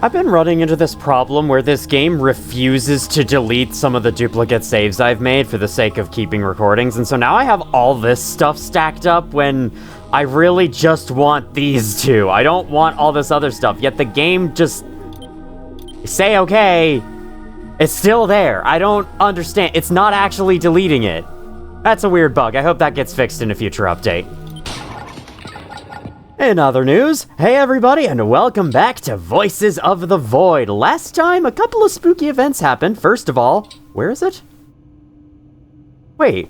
I've been running into this problem where this game refuses to delete some of the duplicate saves I've made for the sake of keeping recordings, and so now I have all this stuff stacked up when I really just want these two. I don't want all this other stuff, yet the game just... say okay, it's still there. I don't understand. It's not actually deleting it. That's a weird bug. I hope that gets fixed in a future update. In other news, hey everybody, and welcome back to Voices of the Void. Last time, a couple of spooky events happened. First of all, where is it? Wait.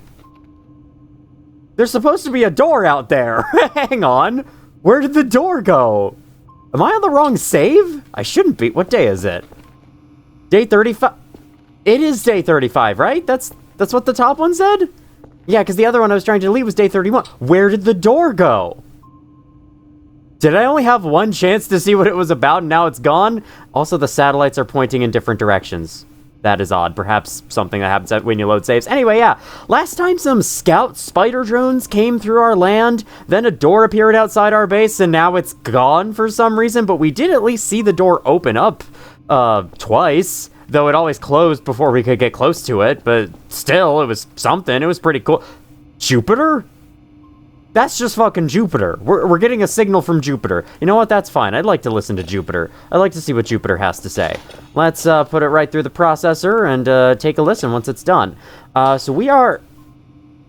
There's supposed to be a door out there. Hang on. Where did the door go? Am I on the wrong save? I shouldn't be. What day is it? Day 35. It is day 35, right? That's what the top one said? Yeah, because the other one I was trying to delete was day 31. Where did the door go? Did I only have one chance to see what it was about and now it's gone? Also, the satellites are pointing in different directions. That is odd. Perhaps something that happens when you load saves. Anyway, yeah. Last time some scout spider drones came through our land, then a door appeared outside our base, and now it's gone for some reason, but we did at least see the door open up twice, though it always closed before we could get close to it, but still, it was something. It was pretty cool. Jupiter? That's just fucking Jupiter. We're getting a signal from Jupiter. You know what? That's fine. I'd like to listen to Jupiter. I'd like to see what Jupiter has to say. Let's put it right through the processor and take a listen once it's done. So we are...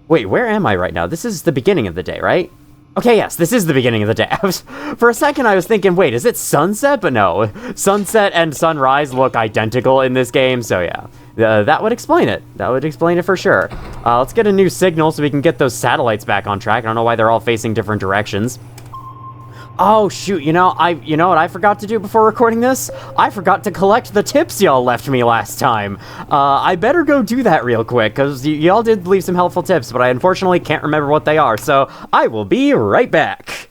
Wait, where am I right now? This is the beginning of the day, right? Okay, yes, this is the beginning of the day. For a second, I was thinking, wait, is it sunset? But no. Sunset and sunrise look identical in this game, so yeah. That would explain it. That would explain it for sure. Let's get a new signal so we can get those satellites back on track. I don't know why they're all facing different directions. Oh, shoot, you know what I forgot to do before recording this? I forgot to collect the tips y'all left me last time. I better go do that real quick, because y'all did leave some helpful tips, but I unfortunately can't remember what they are, so I will be right back.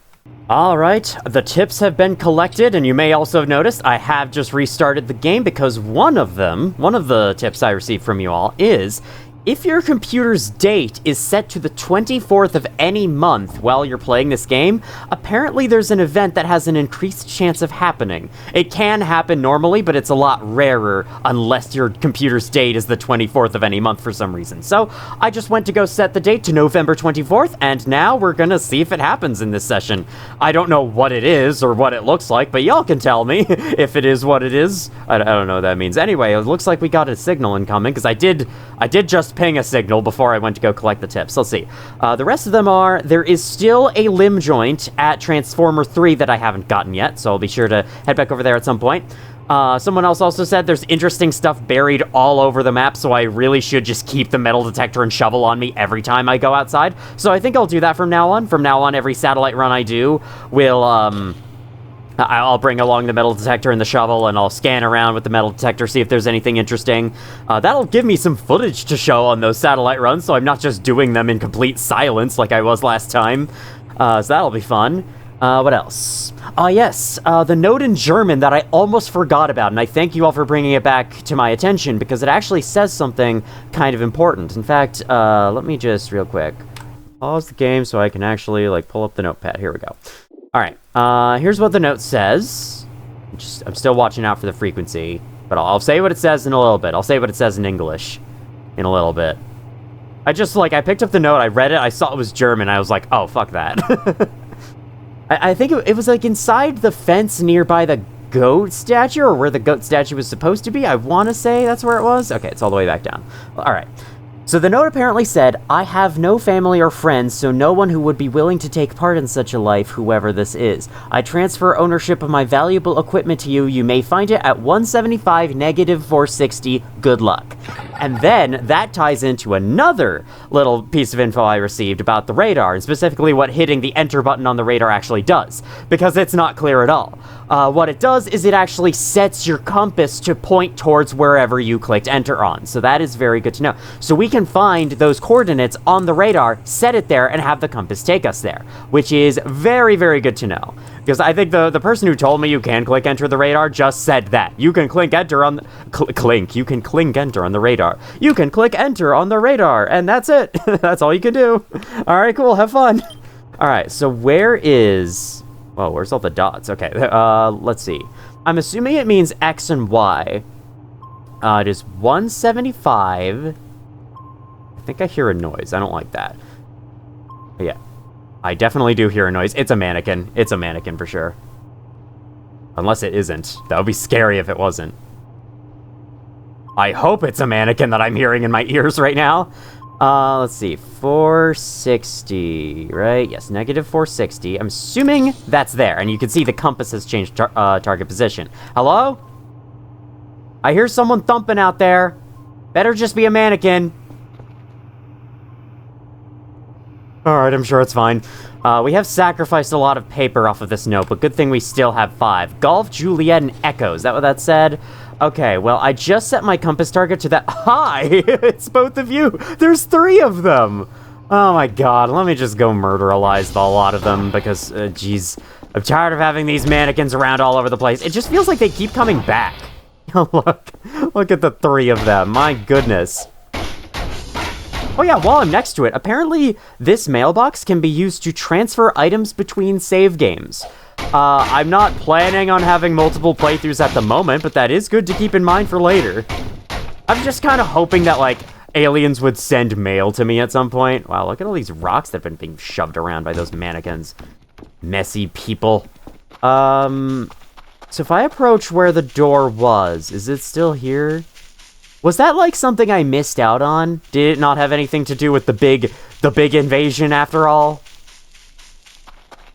Alright, the tips have been collected, and you may also have noticed I have just restarted the game because one of the tips I received from you all is, if your computer's date is set to the 24th of any month while you're playing this game, apparently there's an event that has an increased chance of happening. It can happen normally, but it's a lot rarer unless your computer's date is the 24th of any month for some reason. So I just went to go set the date to November 24th, and now we're gonna see if it happens in this session. I don't know what it is or what it looks like, but y'all can tell me if it is what it is. I don't know what that means. Anyway, it looks like we got a signal incoming, because I did just ping a signal before I went to go collect the tips. Let's see. The rest of them are, there is still a limb joint at Transformer 3 that I haven't gotten yet, so I'll be sure to head back over there at some point. Someone else also said there's interesting stuff buried all over the map, so I really should just keep the metal detector and shovel on me every time I go outside. So I think I'll do that from now on. From now on, every satellite run I do will, I'll bring along the metal detector and the shovel, and I'll scan around with the metal detector, see if there's anything interesting. That'll give me some footage to show on those satellite runs, so I'm not just doing them in complete silence like I was last time. So that'll be fun. What else? Yes, the note in German that I almost forgot about, and I thank you all for bringing it back to my attention, because it actually says something kind of important. In fact, let me just, real quick, pause the game so I can actually, pull up the notepad. Here we go. Alright, here's what the note says. I'm still watching out for the frequency, but I'll say what it says in a little bit. I'll say what it says in English in a little bit. I picked up the note, I read it, I saw it was German, I was like, oh, fuck that. I think it was, inside the fence nearby the goat statue, or where the goat statue was supposed to be. I want to say that's where it was. Okay, it's all the way back down. Alright. So the note apparently said, I have no family or friends, so no one who would be willing to take part in such a life, whoever this is. I transfer ownership of my valuable equipment to you. You may find it at 175 negative 460. Good luck. And then that ties into another little piece of info I received about the radar, and specifically what hitting the enter button on the radar actually does, because it's not clear at all. What it does is it actually sets your compass to point towards wherever you clicked enter on. So that is very good to know. So we can find those coordinates on the radar, set it there, and have the compass take us there, which is very, very good to know. Because I think the person who told me you can click enter the radar just said that. You can click enter on the... You can click enter on the radar. You can click enter on the radar, and that's it. That's all you can do. Alright, cool. Have fun. Alright, so where is... Whoa, where's all the dots? Okay, let's see. I'm assuming it means X and Y. It is 175. I think I hear a noise. I don't like that. But yeah. I definitely do hear a noise. It's a mannequin. It's a mannequin for sure. Unless it isn't. That would be scary if it wasn't. I hope it's a mannequin that I'm hearing in my ears right now. Let's see. 460, right? Yes, negative 460. I'm assuming that's there. And you can see the compass has changed target position. Hello? I hear someone thumping out there. Better just be a mannequin. Alright, I'm sure it's fine. We have sacrificed a lot of paper off of this note, but good thing we still have 5. Golf, Juliet, and Echo. Is that what that said? Okay, well, I just set my compass target to that. Hi! It's both of you! There's 3 of them! Oh my god, let me just go murderalize a lot of them, because, geez, I'm tired of having these mannequins around all over the place. It just feels like they keep coming back. Look at the 3 of them, my goodness. Oh yeah, while I'm next to it, apparently this mailbox can be used to transfer items between save games. I'm not planning on having multiple playthroughs at the moment, but that is good to keep in mind for later. I'm just kind of hoping that, like, aliens would send mail to me at some point. Wow, look at all these rocks that have been being shoved around by those mannequins. Messy people. So if I approach where the door was, is it still here? Was that, like, something I missed out on? Did it not have anything to do with the big invasion after all?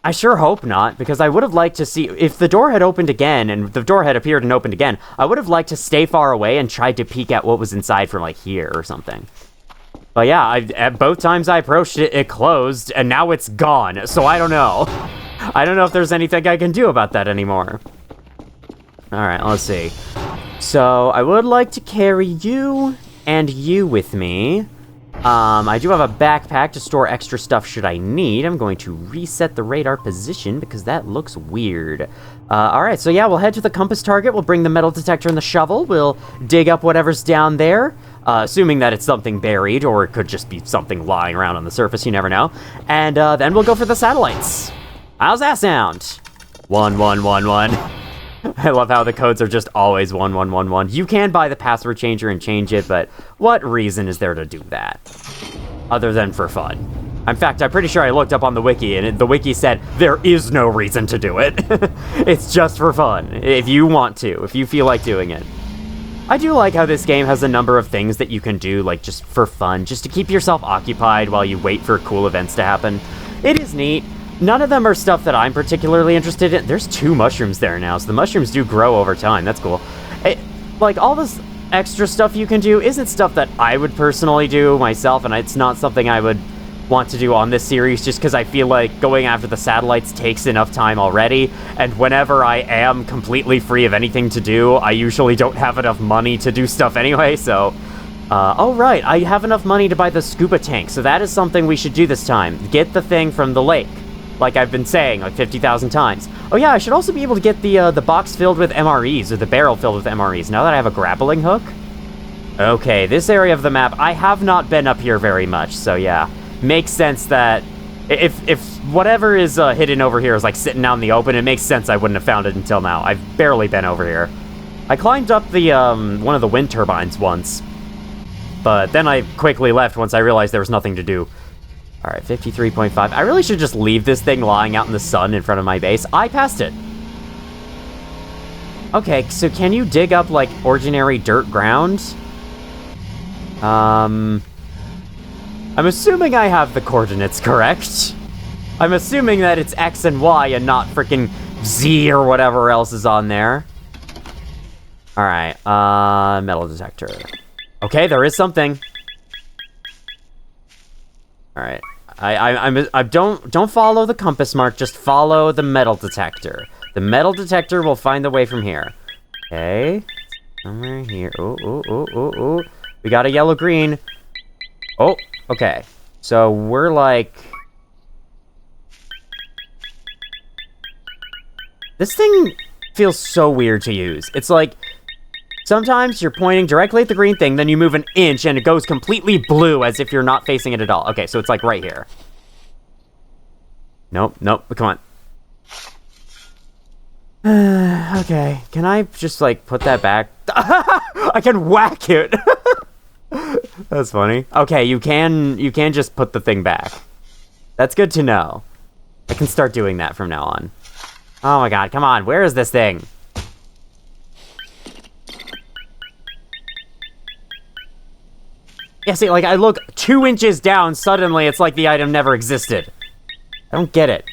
I sure hope not, because I would have liked to see... If the door had opened again, and the door had appeared and opened again, I would have liked to stay far away and tried to peek at what was inside from, like, here or something. But yeah, at both times I approached it, it closed, and now it's gone, so I don't know. I don't know if there's anything I can do about that anymore. Alright, let's see. So, I would like to carry you and you with me. I do have a backpack to store extra stuff should I need. I'm going to reset the radar position because that looks weird. Alright, so yeah, we'll head to the compass target. We'll bring the metal detector and the shovel. We'll dig up whatever's down there, assuming that it's something buried, or it could just be something lying around on the surface. You never know. And then we'll go for the satellites. How's that sound? 1111. I love how the codes are just always 1111. You can buy the password changer and change it, but what reason is there to do that? Other than for fun. In fact, I'm pretty sure I looked up on the wiki, and the wiki said there is no reason to do it. It's just for fun, if you want to, if you feel like doing it. I do like how this game has a number of things that you can do, like, just for fun, just to keep yourself occupied while you wait for cool events to happen. It is neat. None of them are stuff that I'm particularly interested in. There's 2 mushrooms there now, so the mushrooms do grow over time. That's cool. Like, all this extra stuff you can do isn't stuff that I would personally do myself, and it's not something I would want to do on this series, just because I feel like going after the satellites takes enough time already, and whenever I am completely free of anything to do, I usually don't have enough money to do stuff anyway, so... oh right, I have enough money to buy the scuba tank, so that is something we should do this time. Get the thing from the lake. Like I've been saying, like 50,000 times. Oh yeah, I should also be able to get the box filled with MREs, or the barrel filled with MREs, now that I have a grappling hook. Okay, this area of the map, I have not been up here very much, so yeah. Makes sense that if whatever is hidden over here is like sitting out in the open, it makes sense I wouldn't have found it until now. I've barely been over here. I climbed up the, one of the wind turbines once, but then I quickly left once I realized there was nothing to do. Alright, 53.5. I really should just leave this thing lying out in the sun in front of my base. I passed it. Okay, so can you dig up, like, ordinary dirt ground? I'm assuming I have the coordinates correct. I'm assuming that it's X and Y and not freaking Z or whatever else is on there. Alright, metal detector. Okay, there is something. Alright. I don't follow the compass mark, just follow the metal detector. The metal detector will find the way from here. Okay. Somewhere here. Ooh. We got a yellow-green. Oh, okay. So we're like... This thing feels so weird to use. It's like... Sometimes you're pointing directly at the green thing, then you move an inch and it goes completely blue as if you're not facing it at all. Okay, so it's like right here. Nope, come on. Okay, can I just, like, put that back? I can whack it! That's funny. Okay, you can just put the thing back. That's good to know. I can start doing that from now on. Oh my god, come on, where is this thing? Yeah, see, like, I look 2 inches down, suddenly it's like the item never existed. I don't get it.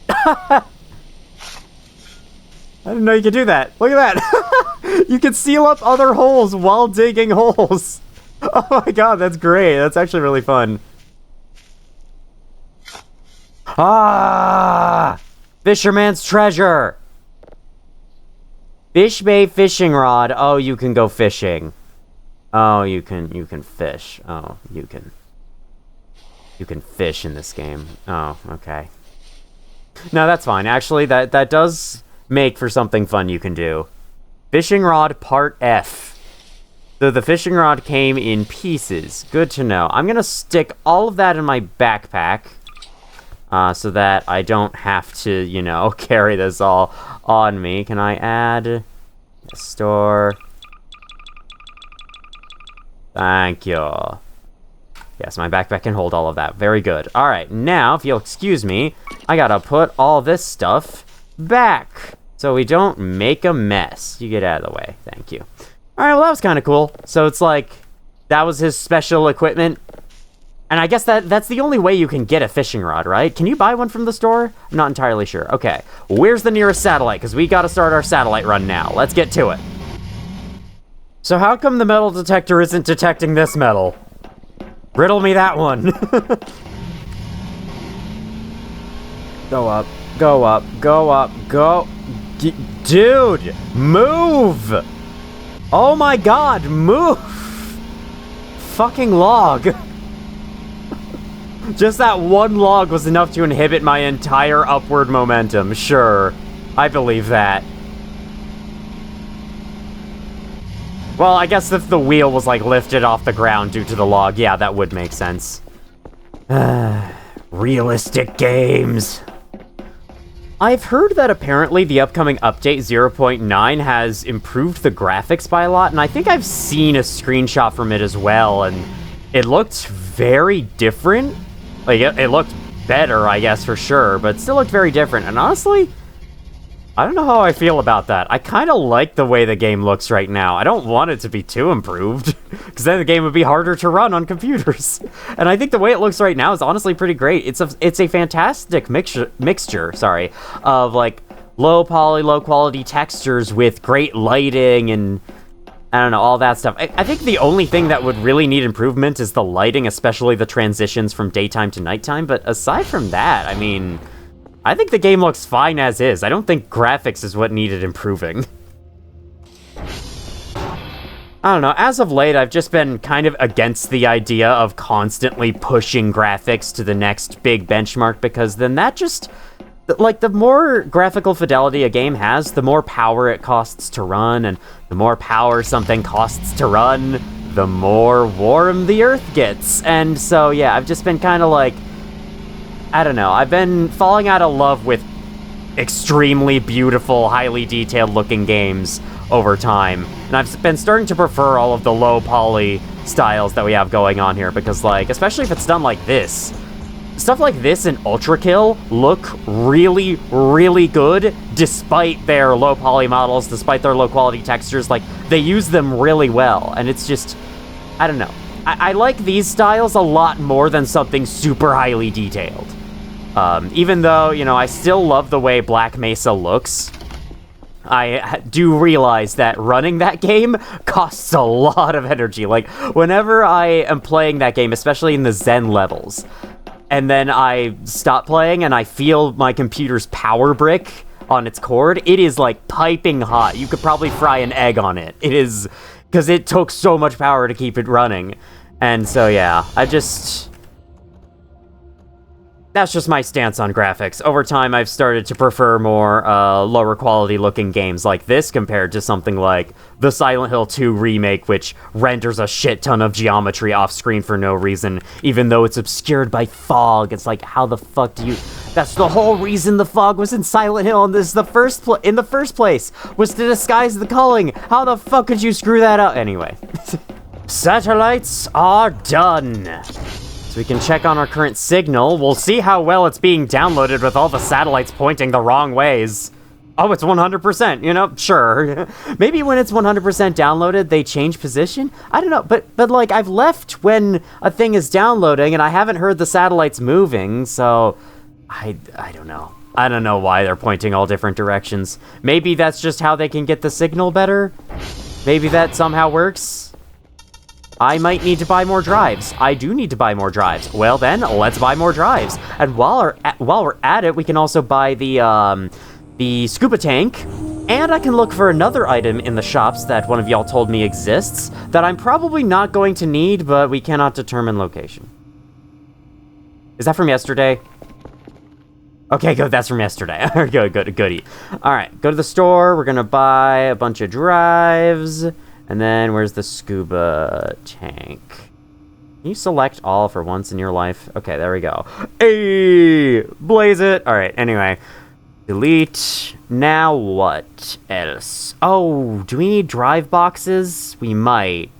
I didn't know you could do that. Look at that. You can seal up other holes while digging holes. Oh my god, that's great. That's actually really fun. Ah! Fisherman's treasure. Fish Bay fishing rod. Oh, you can go fishing. Oh, you can fish. Oh, you can fish in this game. Oh, okay. No, that's fine. Actually, that does make for something fun you can do. Fishing rod part F. So the fishing rod came in pieces. Good to know. I'm gonna stick all of that in my backpack, so that I don't have to, you know, carry this all on me. Can I add store? Thank you. Yes, my backpack can hold all of that. Very good. All right, now, if you'll excuse me, I gotta put all this stuff back so we don't make a mess. You get out of the way. Thank you. All right, well, that was kind of cool. So it's like, that was his special equipment. And I guess that's the only way you can get a fishing rod, right? Can you buy one from the store? I'm not entirely sure. Okay, where's the nearest satellite? Because we gotta start our satellite run now. Let's get to it. So how come the metal detector isn't detecting this metal? Riddle me that one. Go up, go up, go up, go. Dude, move! Oh my god, move! Fucking log. Just that one log was enough to inhibit my entire upward momentum. Sure, I believe that. Well, I guess if the wheel was, like, lifted off the ground due to the log, yeah, that would make sense. Realistic games. I've heard that apparently the upcoming update 0.9 has improved the graphics by a lot, and I think I've seen a screenshot from it as well, and it looked very different. Like, it looked better, I guess, for sure, but it still looked very different, and honestly, I don't know how I feel about that. I kind of like the way the game looks right now. I don't want it to be too improved, because then the game would be harder to run on computers. And I think the way it looks right now is honestly pretty great. It's a fantastic mixture, of like low poly, low quality textures with great lighting and I don't know, all that stuff. I think the only thing that would really need improvement is the lighting, especially the transitions from daytime to nighttime. But aside from that, I mean, I think the game looks fine as is. I don't think graphics is what needed improving. I don't know, as of late, I've just been kind of against the idea of constantly pushing graphics to the next big benchmark, because then that just, like, the more graphical fidelity a game has, the more power it costs to run, and the more power something costs to run, the more warm the Earth gets. And so, yeah, I've just been kind of like, I don't know, I've been falling out of love with extremely beautiful, highly detailed looking games over time. And I've been starting to prefer all of the low poly styles that we have going on here, because, like, especially if it's done like this, stuff like this and Ultra Kill look really, really good despite their low poly models, despite their low quality textures. Like, they use them really well, and it's just, I don't know. I like these styles a lot more than something super highly detailed. Even though, you know, I still love the way Black Mesa looks, I do realize that running that game costs a lot of energy. Like, whenever I am playing that game, especially in the Zen levels, and then I stop playing and I feel my computer's power brick on its cord, it is like piping hot. You could probably fry an egg on it. It is, because it took so much power to keep it running. And so, yeah, that's just my stance on graphics. Over time, I've started to prefer more lower quality looking games like this compared to something like the Silent Hill 2 remake, which renders a shit ton of geometry off screen for no reason, even though it's obscured by fog. It's like, how the fuck do you... That's the whole reason the fog was in Silent Hill, and this is in the first place, was to disguise the culling. How the fuck could you screw that up? Anyway. Satellites are done. So we can check on our current signal. We'll see how well it's being downloaded with all the satellites pointing the wrong ways. Oh, it's 100%, you know, sure. Maybe when it's 100% downloaded, they change position? I don't know, but like, I've left when a thing is downloading, and I haven't heard the satellites moving, so I don't know. I don't know why they're pointing all different directions. Maybe that's just how they can get the signal better? Maybe that somehow works? I might need to buy more drives. I do need to buy more drives. Well then, let's buy more drives. And while we're at it, we can also buy the scuba tank, and I can look for another item in the shops that one of y'all told me exists that I'm probably not going to need, but we cannot determine location. Is that from yesterday? Okay, good, that's from yesterday. Goody. All right, go to the store. We're gonna buy a bunch of drives, and then where's the scuba tank? Can you select all for once in your life? Okay, there we go. Hey, blaze it. All right, anyway. Delete. Now what else? Oh, do we need drive boxes? We might.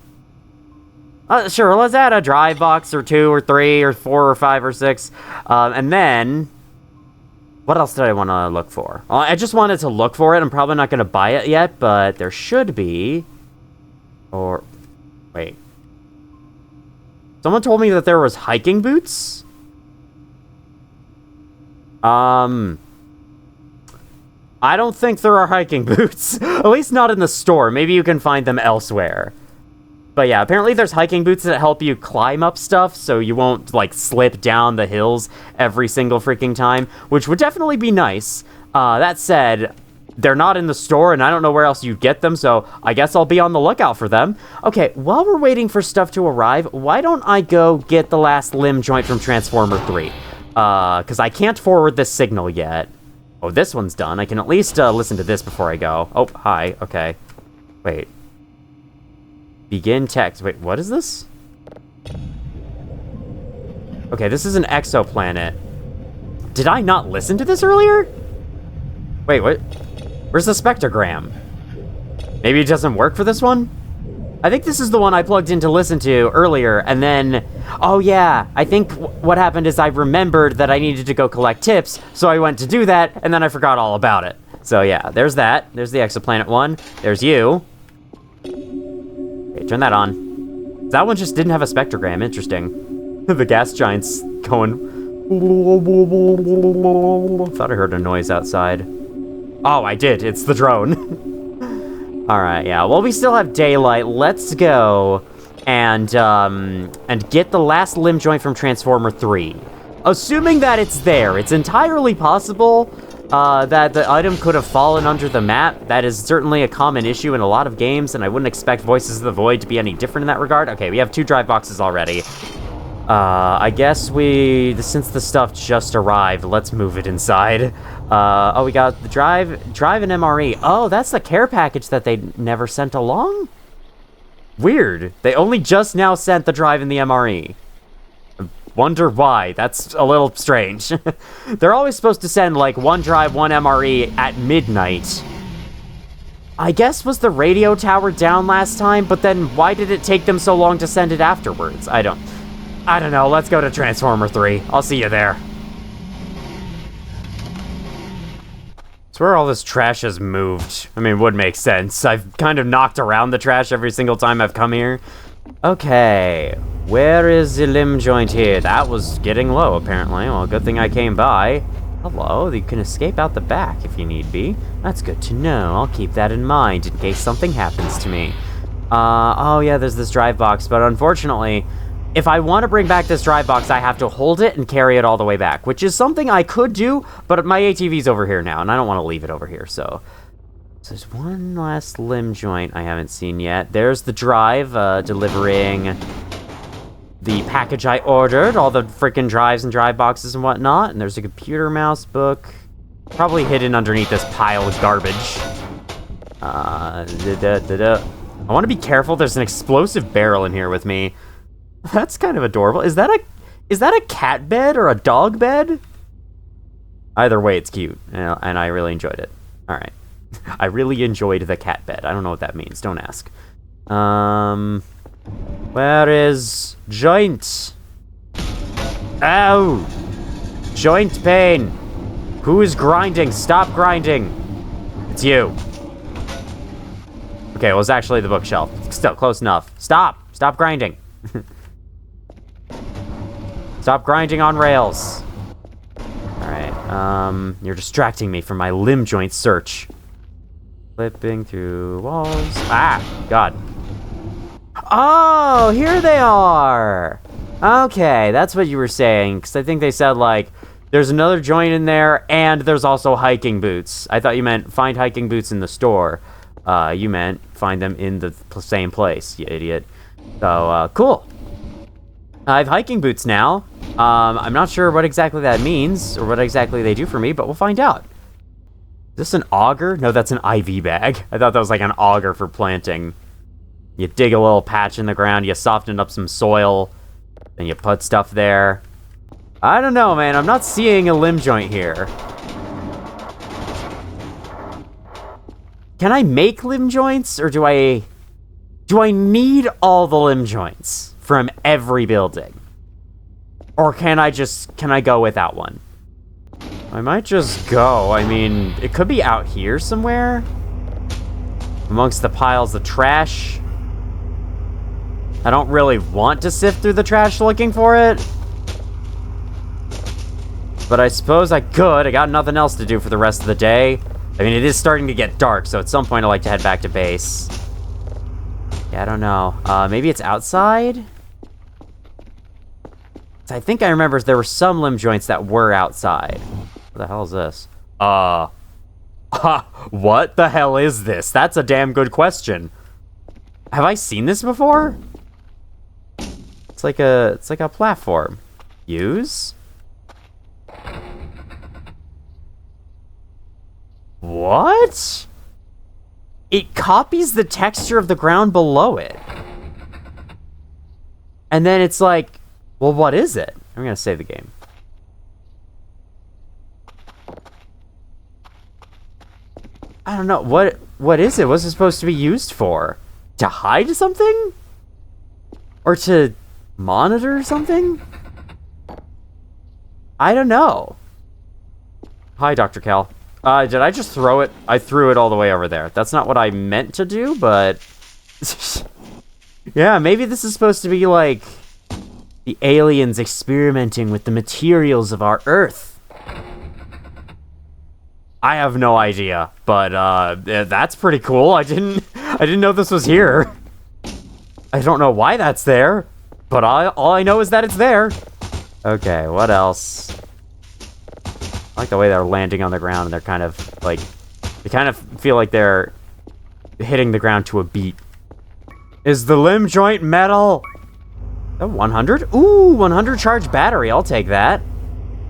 Sure, let's add a drive box or 2 or 3 or 4 or 5 or 6. And then, what else did I want to look for? I just wanted to look for it. I'm probably not going to buy it yet, but there should be. Or, wait. Someone told me that there was hiking boots? I don't think there are hiking boots. At least not in the store. Maybe you can find them elsewhere. But yeah, apparently there's hiking boots that help you climb up stuff, so you won't, like, slip down the hills every single freaking time, which would definitely be nice. That said, they're not in the store, and I don't know where else you'd get them, so I guess I'll be on the lookout for them. Okay, while we're waiting for stuff to arrive, why don't I go get the last limb joint from Transformer 3? Because I can't forward this signal yet. Oh, this one's done. I can at least listen to this before I go. Oh, hi. Okay. Wait. Begin text. Wait, what is this? Okay, this is an exoplanet. Did I not listen to this earlier? Wait, what? Where's the spectrogram? Maybe it doesn't work for this one? I think this is the one I plugged in to listen to earlier, and then... Oh yeah, I think what happened is I remembered that I needed to go collect tips, so I went to do that, and then I forgot all about it. So yeah, there's that. There's the exoplanet one. There's you. Okay, turn that on. That one just didn't have a spectrogram. Interesting. The gas giant's going... Thought I heard a noise outside. Oh, I did. It's the drone. Alright, yeah. Well, we still have daylight. Let's go and get the last limb joint from Transformer 3. Assuming that it's there. It's entirely possible that the item could have fallen under the map. That is certainly a common issue in a lot of games, and I wouldn't expect Voices of the Void to be any different in that regard. Okay, we have 2 drive boxes already. I guess since the stuff just arrived, let's move it inside. Oh, we got the drive and MRE. Oh, that's the care package that they never sent along? Weird. They only just now sent the drive and the MRE. Wonder why. That's a little strange. They're always supposed to send, like, 1 drive, 1 MRE at midnight. I guess was the radio tower down last time, but then why did it take them so long to send it afterwards? I don't know. Let's go to Transformer 3. I'll see you there. It's where all this trash has moved. I mean, it would make sense. I've kind of knocked around the trash every single time I've come here. Okay. Where is the limb joint here? That was getting low, apparently. Well, good thing I came by. Hello. You can escape out the back if you need be. That's good to know. I'll keep that in mind in case something happens to me. Oh yeah, there's this drive box, but unfortunately... If I want to bring back this drive box, I have to hold it and carry it all the way back, which is something I could do, but my ATV's over here now, and I don't want to leave it over here, so there's one last limb joint I haven't seen yet. There's the drive, delivering the package I ordered, all the freaking drives and drive boxes and whatnot, and there's a computer mouse book, probably hidden underneath this pile of garbage. I want to be careful, there's an explosive barrel in here with me. That's kind of adorable. Is that a cat bed or a dog bed? Either way, it's cute, and I really enjoyed it. All right. I really enjoyed the cat bed. I don't know what that means. Don't ask. Where is joint? Ow! Joint pain. Who is grinding? Stop grinding. It's you. Okay, well, it's actually the bookshelf. Still close enough. Stop. Stop grinding. Stop grinding on rails. Alright, you're distracting me from my limb joint search. Flipping through walls. Ah, God. Oh, here they are. Okay, that's what you were saying, because I think they said, like, there's another joint in there, and there's also hiking boots. I thought you meant find hiking boots in the store. You meant find them in the same place, you idiot. So, cool. I have hiking boots now. I'm not sure what exactly that means, or what exactly they do for me, but we'll find out. Is this an auger? No, that's an IV bag. I thought that was like an auger for planting. You dig a little patch in the ground, you soften up some soil, then you put stuff there. I don't know, man. I'm not seeing a limb joint here. Can I make limb joints, or do I need all the limb joints from every building? Or can I go without one? I might just go. I mean, it could be out here somewhere. Amongst the piles of trash. I don't really want to sift through the trash looking for it. But I suppose I could. I got nothing else to do for the rest of the day. I mean, it is starting to get dark, so at some point I'd like to head back to base. Yeah, I don't know. Maybe it's outside? I think I remember there were some limb joints that were outside. What the hell is this? What the hell is this? That's a damn good question. Have I seen this before? It's like a platform. Use? What? It copies the texture of the ground below it. And then it's like, well, what is it? I'm gonna save the game. I don't know. What is it? What's it supposed to be used for? To hide something? Or to monitor something? I don't know. Hi, Dr. Cal. Did I just throw it? I threw it all the way over there. That's not what I meant to do, but... yeah, maybe this is supposed to be like... the aliens experimenting with the materials of our Earth. I have no idea, but that's pretty cool. I didn't know this was here. I don't know why that's there, but all I know is that it's there. Okay, what else? I like the way they're landing on the ground, and they're kind of like, they kind of feel like they're hitting the ground to a beat. Is the limb joint metal? Oh, 100? Ooh, 100 charge battery. I'll take that.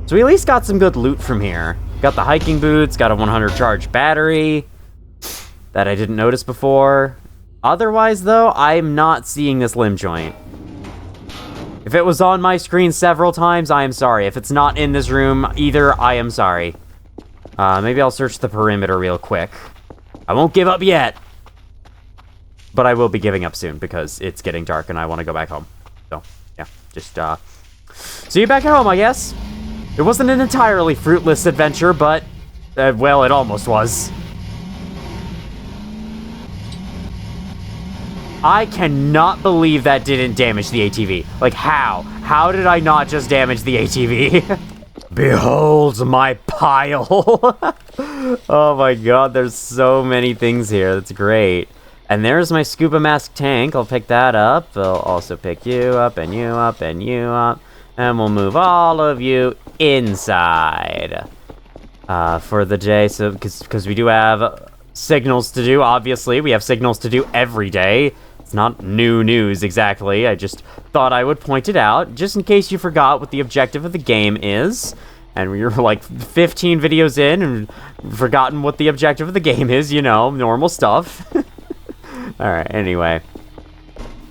So we at least got some good loot from here. Got the hiking boots, got a 100 charge battery that I didn't notice before. Otherwise, though, I'm not seeing this limb joint. If it was on my screen several times, I am sorry. If it's not in this room either, I am sorry. Maybe I'll search the perimeter real quick. I won't give up yet. But I will be giving up soon because it's getting dark and I want to go back home. So, yeah, just, see you back at home, I guess. It wasn't an entirely fruitless adventure, but, well, it almost was. I cannot believe that didn't damage the ATV. Like, how? How did I not just damage the ATV? Behold my pile. Oh my god, there's so many things here. That's great. And there's my scuba mask tank. I'll pick that up. I'll also pick you up, and you up, and you up. And we'll move all of you inside for the day. So, because we do have signals to do, obviously. We have signals to do every day. It's not new news, exactly. I just thought I would point it out, just in case you forgot what the objective of the game is. And you're like 15 videos in and forgotten what the objective of the game is, you know, normal stuff. Alright, anyway.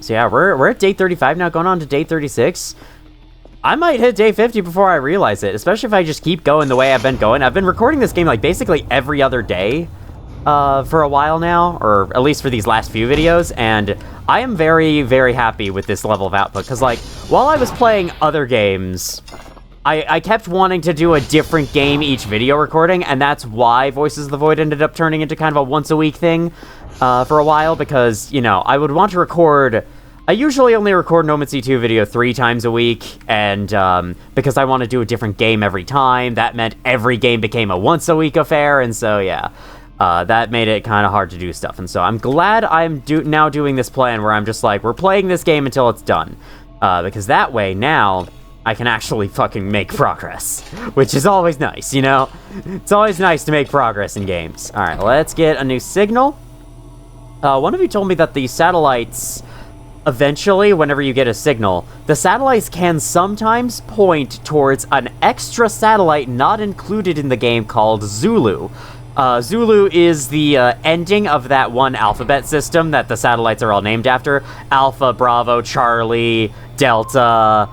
So yeah, we're at day 35 now, going on to day 36. I might hit day 50 before I realize it, especially if I just keep going the way I've been going. I've been recording this game like basically every other day for a while now, or at least for these last few videos, and I am very, very happy with this level of output, because like, while I was playing other games, I kept wanting to do a different game each video recording, and that's why Voices of the Void ended up turning into kind of a once-a-week thing for a while, because, you know, I would want to record... I usually only record No Man's 2 video 3 times a week, and because I want to do a different game every time, that meant every game became a once-a-week affair, and so, yeah. That made it kind of hard to do stuff, and so I'm glad I'm now doing this plan where I'm just like, we're playing this game until it's done, because that way, now, I can actually fucking make progress, which is always nice, you know? It's always nice to make progress in games. Alright, let's get a new signal. One of you told me that the satellites, eventually, whenever you get a signal, the satellites can sometimes point towards an extra satellite not included in the game called Zulu. Zulu is the ending of that one alphabet system that the satellites are all named after. Alpha, Bravo, Charlie, Delta,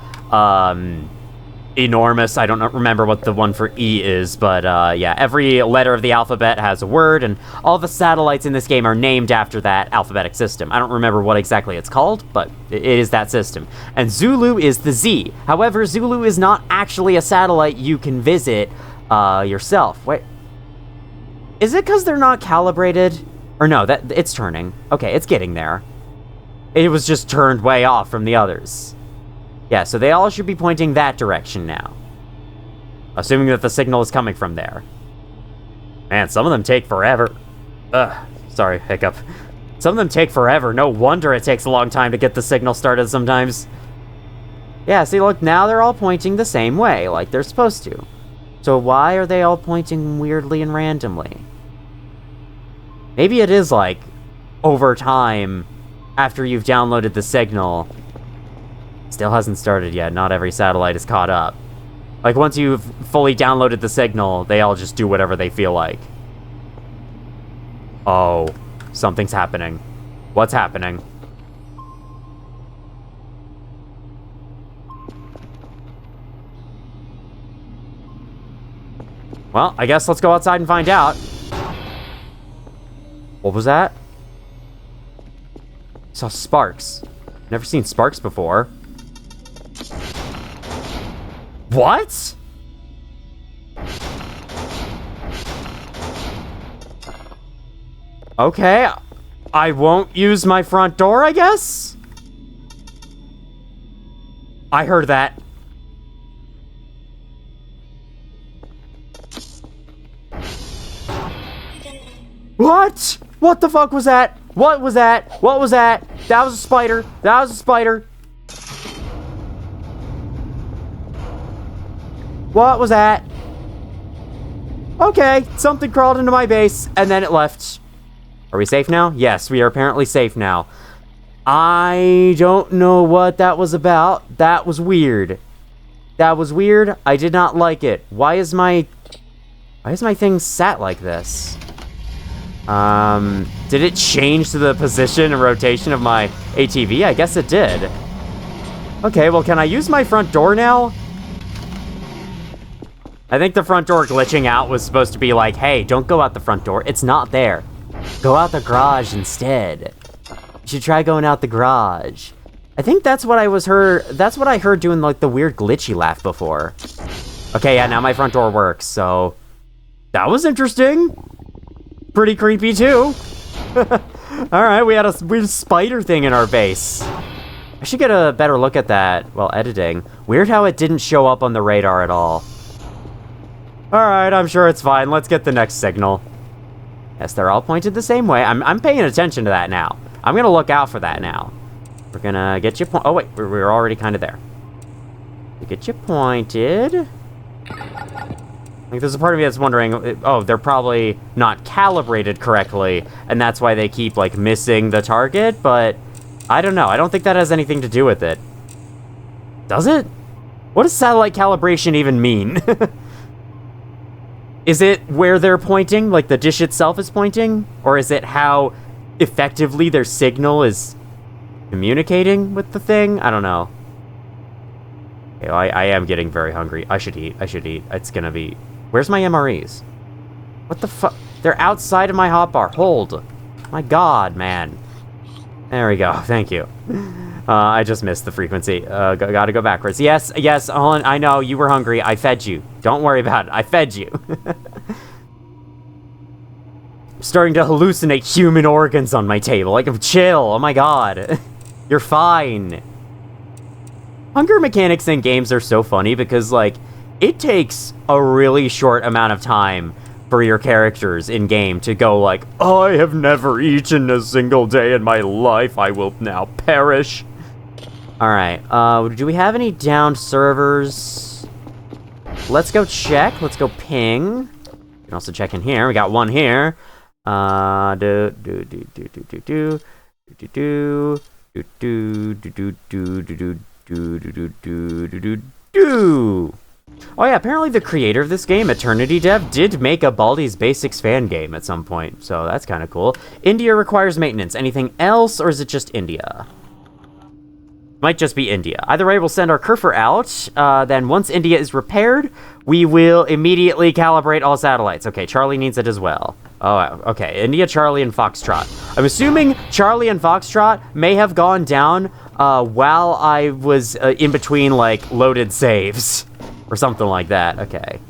Enormous. I don't remember what the one for E is, but yeah, every letter of the alphabet has a word, and all the satellites in this game are named after that alphabetic system. I don't remember what exactly it's called, but it is that system. And Zulu is the Z. However, Zulu is not actually a satellite you can visit yourself. Wait. Is it because they're not calibrated? Or no, it's turning. Okay, it's getting there. It was just turned way off from the others. Yeah, so they all should be pointing that direction now. Assuming that the signal is coming from there. Man, some of them take forever. Ugh, sorry, hiccup. Some of them take forever. No wonder it takes a long time to get the signal started sometimes. Yeah, see, look, now they're all pointing the same way, like they're supposed to. So why are they all pointing weirdly and randomly? Maybe it is like, over time, after you've downloaded the signal, still hasn't started yet, not every satellite is caught up. Like, once you've fully downloaded the signal, they all just do whatever they feel like. Oh, something's happening. What's happening? Well, I guess let's go outside and find out. What was that? I saw sparks. Never seen sparks before. What? Okay, I won't use my front door, I guess? I heard that. What? What the fuck was that? What was that? What was that? That was a spider. That was a spider. What was that? Okay, something crawled into my base, and then it left. Are we safe now? Yes, we are apparently safe now. I don't know what that was about. That was weird. That was weird. I did not like it. Why is my thing sat like this? Did it change to the position and rotation of my ATV? I guess it did. Okay, well, can I use my front door now? I think the front door glitching out was supposed to be like, hey, don't go out the front door. It's not there. Go out the garage instead. You should try going out the garage. I think that's what that's what I heard doing, like, the weird glitchy laugh before. Okay, yeah, now my front door works, so... That was interesting. Pretty creepy, too. Alright, we had a weird spider thing in our base. I should get a better look at that while editing. Weird how it didn't show up on the radar at all. Alright, I'm sure it's fine. Let's get the next signal. Yes, they're all pointed the same way. I'm paying attention to that now. I'm gonna look out for that now. We're gonna get you oh wait, we're already kind of there. To get you pointed. Like, there's a part of me that's wondering, oh, they're probably not calibrated correctly, and that's why they keep, like, missing the target, but I don't know. I don't think that has anything to do with it. Does it? What does satellite calibration even mean? Is it where they're pointing, like the dish itself is pointing? Or is it how effectively their signal is communicating with the thing? I don't know. Okay, well, I am getting very hungry. I should eat. It's gonna be... Where's my MREs? What the fuck? They're outside of my hotbar. Hold. My god, man. There we go. Thank you. I just missed the frequency. Gotta go backwards. Yes, Olin, I know, you were hungry. I fed you. Don't worry about it. I fed you. I'm starting to hallucinate human organs on my table. Like, chill. Oh my god. You're fine. Hunger mechanics in games are so funny because, like, it takes a really short amount of time for your characters in-game to go like, I have never eaten a single day in my life. I will now perish. Alright, do we have any downed servers? Let's go check. Let's go ping. We can also check in here. We got one here. Oh yeah, apparently the creator of this game, Eternity Dev, did make a Baldi's Basics fan game at some point, so that's kind of cool. India requires maintenance. Anything else, or is it just India? Might just be India. Either way, we'll send our Kerfer out. Then once India is repaired, we will immediately calibrate all satellites. Okay, Charlie needs it as well. Oh, okay. India, Charlie, and Foxtrot. I'm assuming Charlie and Foxtrot may have gone down while I was in between, like, loaded saves. Or something like that. Okay.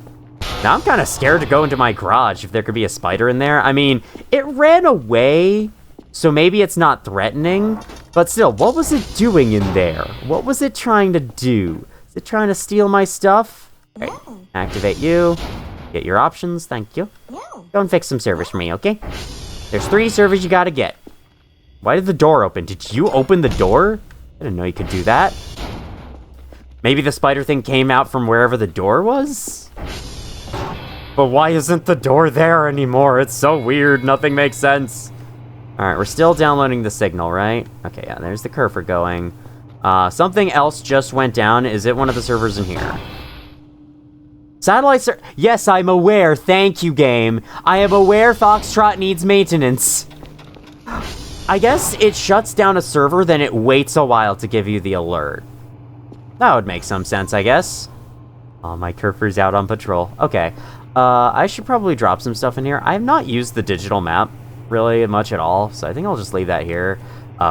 Now I'm kind of scared to go into my garage if there could be a spider in there. I mean, it ran away, so maybe it's not threatening. But still, what was it doing in there? What was it trying to do? Is it trying to steal my stuff? Right. Activate you. Get your options. Thank you. Go and fix some servers for me, okay? There's 3 servers you gotta get. Why did the door open? Did you open the door? I didn't know you could do that. Maybe the spider thing came out from wherever the door was? But why isn't the door there anymore? It's so weird. Nothing makes sense. Alright, we're still downloading the signal, right? Okay, yeah, there's the Kerfer going. Something else just went down. Is it one of the servers in here? Satellites are... Yes, I'm aware. Thank you, game. I am aware Foxtrot needs maintenance. I guess it shuts down a server, then it waits a while to give you the alert. That would make some sense, I guess. Oh, my Kerfer's out on patrol. Okay. I should probably drop some stuff in here. I have not used the digital map really much at all, so I think I'll just leave that here.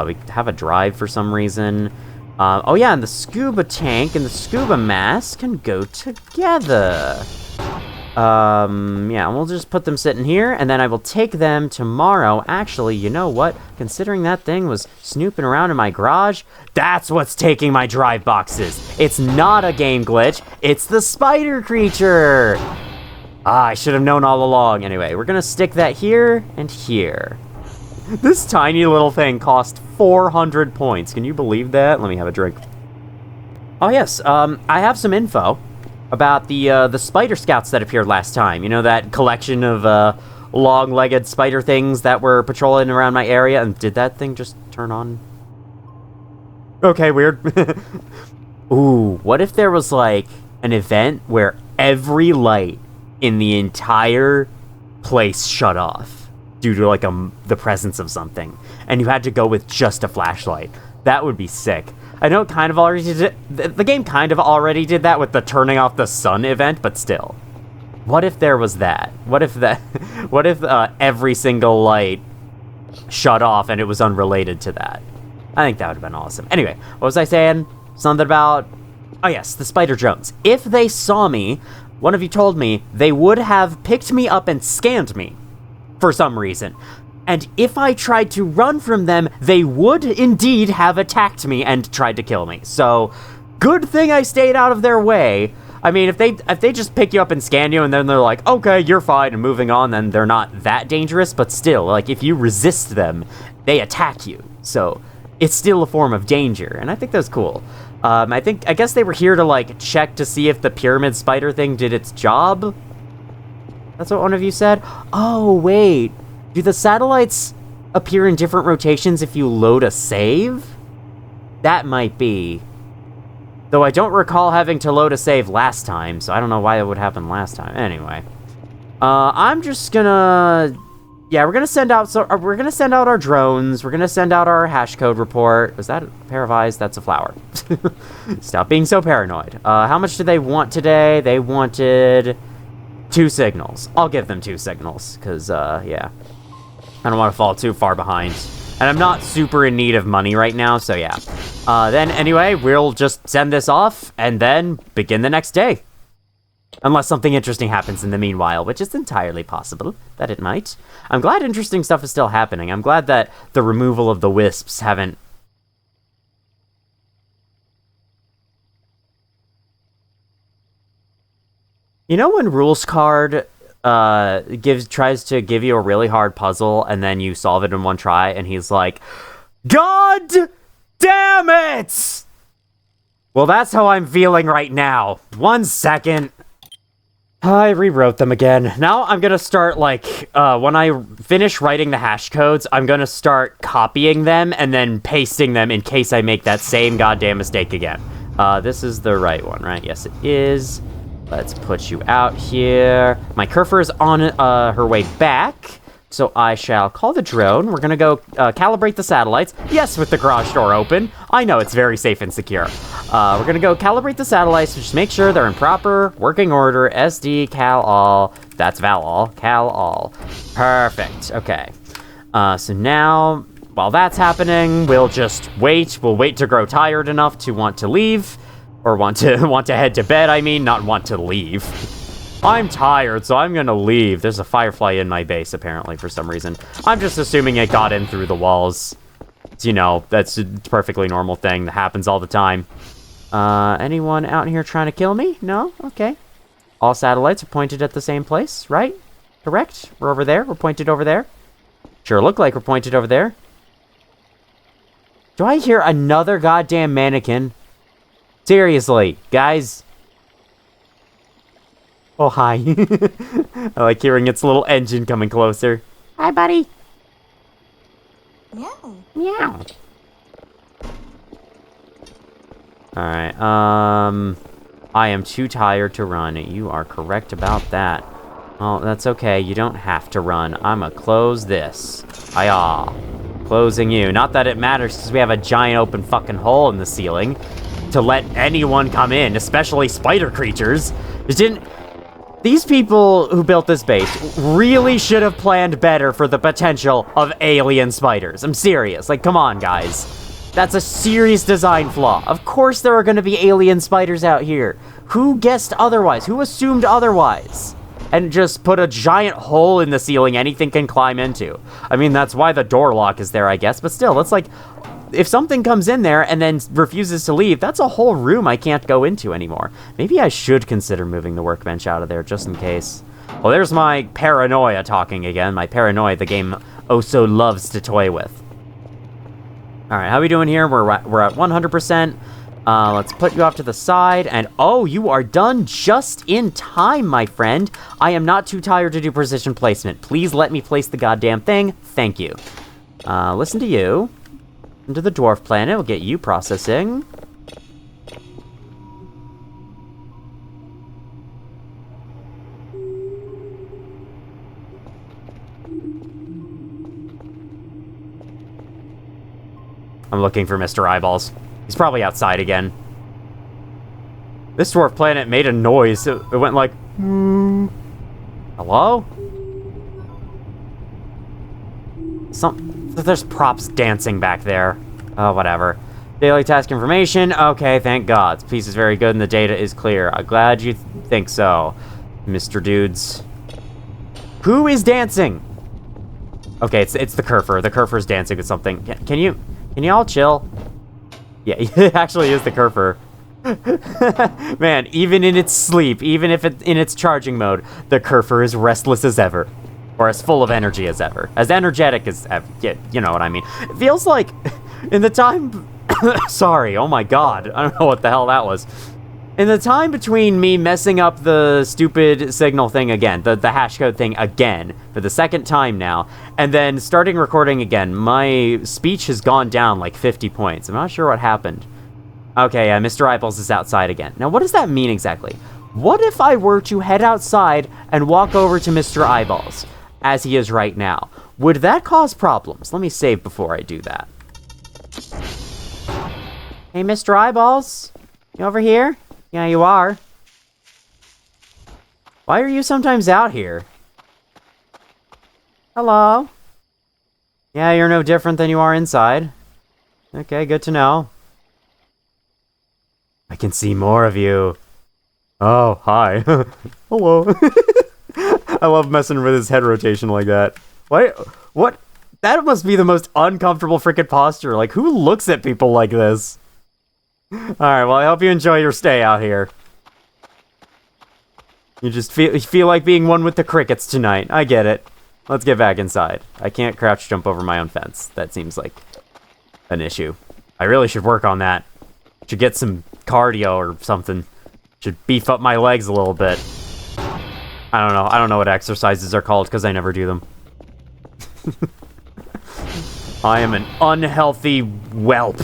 We have a drive for some reason. Oh yeah, and the scuba tank and the scuba mask can go together. Yeah, we'll just put them sitting here, and then I will take them tomorrow. Actually, you know what? Considering that thing was snooping around in my garage, that's what's taking my drive boxes. It's not a game glitch, it's the spider creature. Ah, I should have known all along. Anyway, we're gonna stick that here and here. This tiny little thing cost 400 points. Can you believe that? Let me have a drink. Oh yes, I have some info about the spider scouts that appeared last time. You know, that collection of long-legged spider things that were patrolling around my area. And did that thing just turn on? Okay, weird. Ooh, what if there was like an event where every light in the entire place shut off due to like the presence of something, and you had to go with just a flashlight? That would be sick. I know it kind of already did it. The game kind of already did that with the turning off the sun event, but still. What if there was that? What if every single light shut off and it was unrelated to that? I think that would have been awesome. Anyway, what was I saying? Something about... Oh yes, the spider drones. If they saw me, one of you told me, they would have picked me up and scanned me for some reason. And if I tried to run from them, they would indeed have attacked me and tried to kill me. So, good thing I stayed out of their way. I mean, if they just pick you up and scan you and then they're like, okay, you're fine, and moving on, then they're not that dangerous. But still, like, if you resist them, they attack you. So, it's still a form of danger, and I think that's cool. I guess they were here to, like, check to see if the pyramid spider thing did its job. That's what one of you said? Oh, wait. Do the satellites appear in different rotations if you load a save? That might be. Though I don't recall having to load a save last time, so I don't know why that would happen last time. Anyway. I'm just gonna... Yeah, we're gonna send out. So we're gonna send out our drones. We're gonna send out our hash code report. Was that a pair of eyes? That's a flower. Stop being so paranoid. How much do they want today? They wanted 2 signals. I'll give them 2 signals, because, yeah. I don't want to fall too far behind. And I'm not super in need of money right now, so yeah. Then, anyway, we'll just send this off, and then begin the next day. Unless something interesting happens in the meanwhile, which is entirely possible that it might. I'm glad interesting stuff is still happening. I'm glad that the removal of the wisps haven't... You know when Rules Card tries to give you a really hard puzzle and then you solve it in one try and he's like, God damn it! Well, that's how I'm feeling right now. 1 second. I rewrote them again. Now I'm gonna start, like, when I finish writing the hash codes, I'm gonna start copying them and then pasting them in case I make that same goddamn mistake again. This is the right one, right? Yes, it is. Let's put you out here. My Kerfer is on her way back, so I shall call the drone. We're gonna go calibrate the satellites. Yes, with the garage door open. I know, it's very safe and secure. We're gonna go calibrate the satellites, just make sure they're in proper working order. SD, cal all. That's val all. Cal all. Perfect. Okay. So now, while that's happening, we'll just wait. We'll wait to grow tired enough to want to leave. Or want to head to bed, I mean, not want to leave. I'm tired, so I'm gonna leave. There's a firefly in my base, apparently, for some reason. I'm just assuming it got in through the walls. You know, that's a perfectly normal thing that happens all the time. Anyone out here trying to kill me? No? Okay. All satellites are pointed at the same place, right? Correct? We're over there? We're pointed over there? Sure look like we're pointed over there. Do I hear another goddamn mannequin? Seriously, guys. Oh, hi. I like hearing its little engine coming closer. Hi, buddy. Meow. Meow. Alright, I am too tired to run. You are correct about that. Oh, that's okay. You don't have to run. I'ma close this. Hi-yah. Closing you. Not that it matters, because we have a giant open fucking hole in the ceiling to let anyone come in, especially spider creatures. These people who built this base really should have planned better for the potential of alien spiders. I'm serious. Like, come on, guys. That's a serious design flaw. Of course there are going to be alien spiders out here. Who guessed otherwise? Who assumed otherwise? And just put a giant hole in the ceiling anything can climb into. I mean, that's why the door lock is there, I guess. But still, that's like... If something comes in there and then refuses to leave, that's a whole room I can't go into anymore. Maybe I should consider moving the workbench out of there, just in case. Well, there's my paranoia talking again. My paranoia the game oh so loves to toy with. Alright, how are we doing here? We're at 100%. Let's put you off to the side. And, oh, you are done just in time, my friend. I am not too tired to do precision placement. Please let me place the goddamn thing. Thank you. Listen to you. Into the dwarf planet, we'll get you processing. I'm looking for Mr. Eyeballs. He's probably outside again. This dwarf planet made a noise. It went like, hello? There's props dancing back there. Oh, whatever. Daily task information. Okay, thank God. This piece is very good and the data is clear. I'm glad you think so, Mr. Dudes. Who is dancing? Okay, it's the Kerfer. The Kerfer's dancing with something. Can you all chill? Yeah, it actually is the Kerfer. Man, even in its sleep, even if it's in its charging mode, the Kerfer is restless as ever. Or as full of energy as ever. As energetic as ever. Yeah, you know what I mean. It feels like in the time... Sorry, oh my God. I don't know what the hell that was. In the time between me messing up the stupid signal thing again, the hash code thing again, for the second time now, and then starting recording again, my speech has gone down like 50 points. I'm not sure what happened. Okay, Mr. Eyeballs is outside again. Now, what does that mean exactly? What if I were to head outside and walk over to Mr. Eyeballs? as he is right now. Would that cause problems? Let me save before I do that. Hey, Mr. Eyeballs? You over here? Yeah, you are. Why are you sometimes out here? Hello? Yeah, you're no different than you are inside. Okay, good to know. I can see more of you. Oh, hi. Hello. I love messing with his head rotation like that. What? That must be the most uncomfortable freaking posture. Like, who looks at people like this? Alright, well, I hope you enjoy your stay out here. You just feel like being one with the crickets tonight. I get it. Let's get back inside. I can't crouch jump over my own fence. That seems like an issue. I really should work on that. Should get some cardio or something. Should beef up my legs a little bit. I don't know. I don't know what exercises are called because I never do them. I am an unhealthy whelp.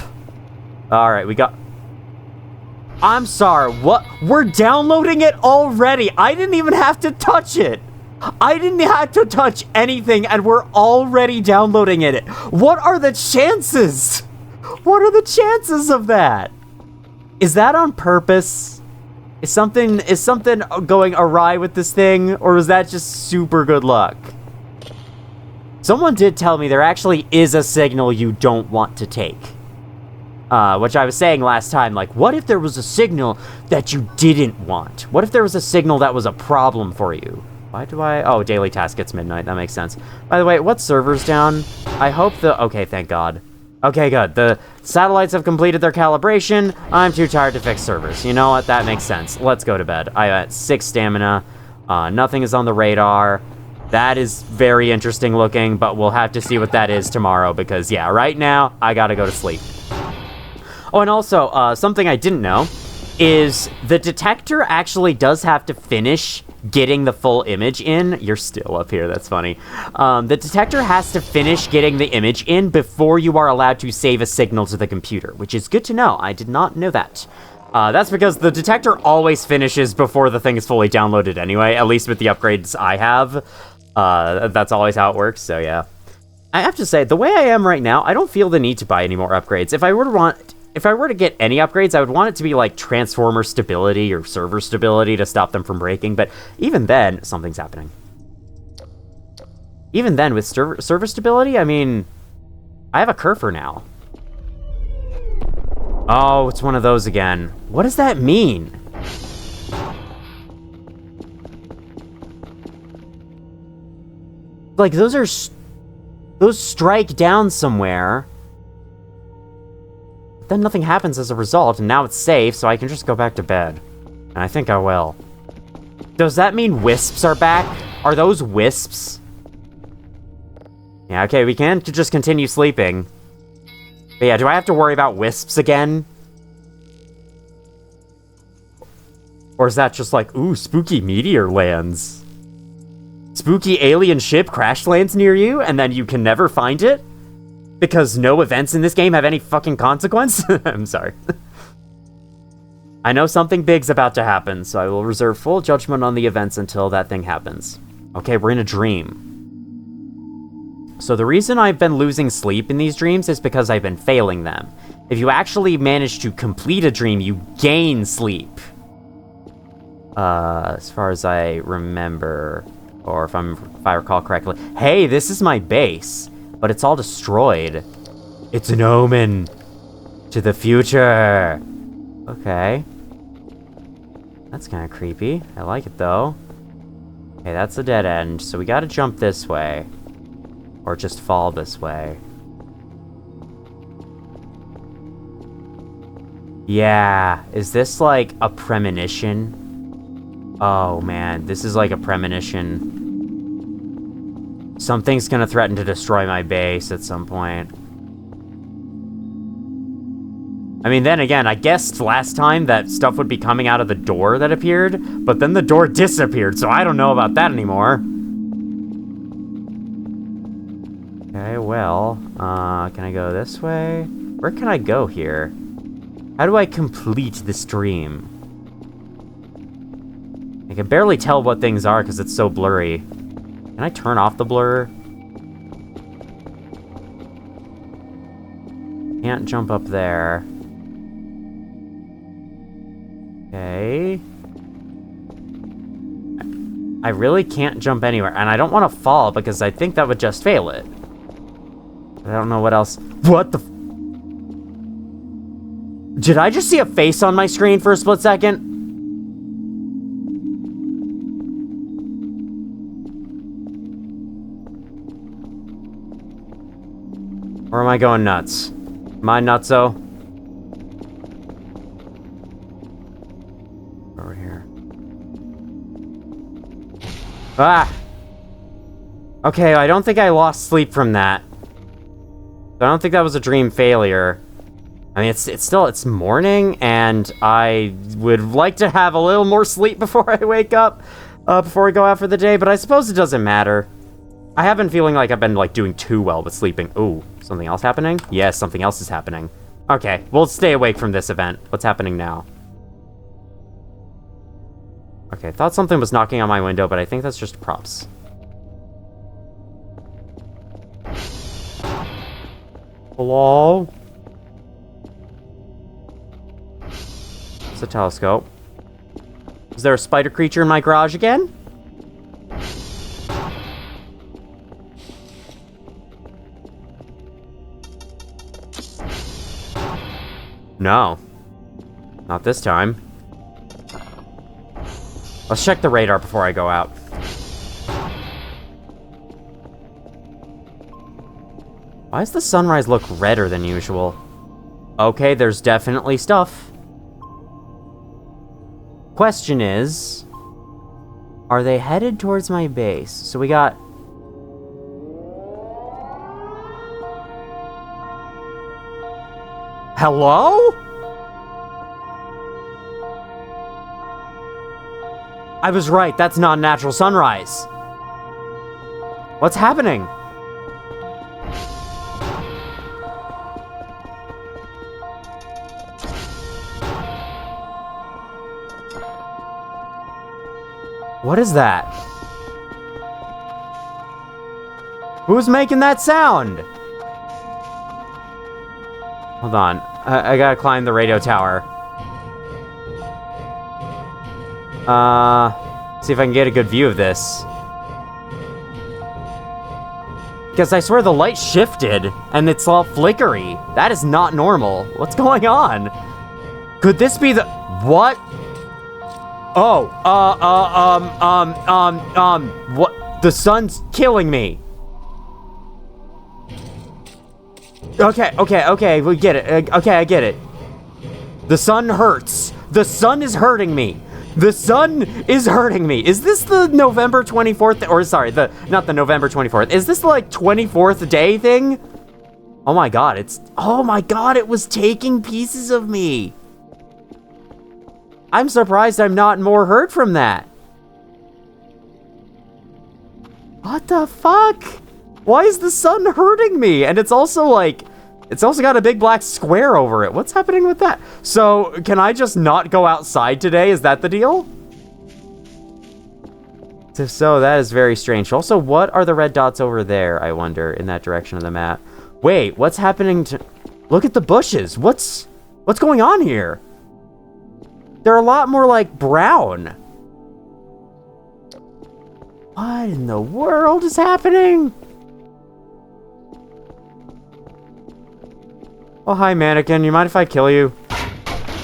Alright, we got... I'm sorry, what? We're downloading it already. I didn't even have to touch it. I didn't have to touch anything, and we're already downloading it. What are the chances? What are the chances of that? Is that on purpose? Is something going awry with this thing, or is that just super good luck? Someone did tell me there actually is a signal you don't want to take. Which I was saying last time, like, what if there was a signal that you didn't want? What if there was a signal that was a problem for you? Why do I... Oh, daily task gets midnight. That makes sense. By the way, what server's down? I hope the... Okay, thank God. Okay, good. The satellites have completed their calibration. I'm too tired to fix servers. You know what? That makes sense. Let's go to bed. I'm at 6 stamina. Nothing is on the radar. That is very interesting looking, but we'll have to see what that is tomorrow because, yeah, right now, I gotta go to sleep. Oh, and also, something I didn't know is the detector actually does have to finish getting the full image in. You're still up here, that's funny. The detector has to finish getting the image in before you are allowed to save a signal to the computer, which is good to know. I did not know that. That's because the detector always finishes before the thing is fully downloaded anyway, at least with the upgrades I have. That's always how it works, so yeah. I have to say, the way I am right now, I don't feel the need to buy any more upgrades. If I were to get any upgrades, I would want it to be like transformer stability or server stability to stop them from breaking, but even then, something's happening. Even then, with server stability, I mean, I have a Kerfer now. Oh, it's one of those again. What does that mean? Like, those strike down somewhere. Then nothing happens as a result, and now it's safe, so I can just go back to bed. And I think I will. Does that mean wisps are back? Are those wisps? Yeah, okay, we can just continue sleeping. But yeah, do I have to worry about wisps again? Or is that just like, ooh, spooky meteor lands? Spooky alien ship crash lands near you, and then you can never find it? Because no events in this game have any fucking consequence? I'm sorry. I know something big's about to happen, so I will reserve full judgment on the events until that thing happens. Okay, we're in a dream. So the reason I've been losing sleep in these dreams is because I've been failing them. If you actually manage to complete a dream, you gain sleep. As far as I remember, or if I recall correctly. Hey, this is my base. But it's all destroyed. It's an omen to the future. Okay. That's kind of creepy. I like it, though. Okay, that's a dead end, so we gotta jump this way. Or just fall this way. Yeah, is this like a premonition? Oh, man, this is like a premonition. Something's gonna threaten to destroy my base at some point. I mean, then again, I guessed last time that stuff would be coming out of the door that appeared, but then the door disappeared, so I don't know about that anymore. Okay, well, can I go this way? Where can I go here? How do I complete this dream? I can barely tell what things are because it's so blurry. Can I turn off the blur? Can't jump up there. Okay. I really can't jump anywhere, and I don't want to fall because I think that would just fail it. I don't know what else. What the Did I just see a face on my screen for a split second? Or am I going nuts? Am I nutso? Over here. Ah! Okay, I don't think I lost sleep from that. I don't think that was a dream failure. I mean, it's morning, and I would like to have a little more sleep before I wake up, before I go out for the day, but I suppose it doesn't matter. I have been feeling like I've been, like, doing too well with sleeping. Ooh, something else happening? Yes, something else is happening. Okay, we'll stay awake from this event. What's happening now? Okay, I thought something was knocking on my window, but I think that's just props. Hello? It's a telescope. Is there a spider creature in my garage again? No. Not this time. Let's check the radar before I go out. Why does the sunrise look redder than usual? Okay, there's definitely stuff. Question is, are they headed towards my base? So we got... Hello? I was right, that's not a natural sunrise. What's happening? What is that? Who's making that sound? Hold on. I gotta climb the radio tower. See if I can get a good view of this. Because I swear the light shifted, and it's all flickery. That is not normal. What's going on? Could this be the... What? Oh, what? The sun's killing me. Okay, we get it. Okay, I get it. The sun hurts. The sun is hurting me. The sun is hurting me. Is this the November 24th, or sorry, not the November 24th. Is this the, like, 24th day thing? Oh my god, it was taking pieces of me. I'm surprised I'm not more hurt from that. What the fuck? Why is the sun hurting me? And it's also like, it's also got a big black square over it. What's happening with that? So, can I just not go outside today? Is that the deal? If so, that is very strange. Also, what are the red dots over there, I wonder, in that direction of the map? Wait, what's happening to... Look at the bushes. What's going on here? They're a lot more, like, brown. What in the world is happening? Oh, hi, mannequin. You mind if I kill you?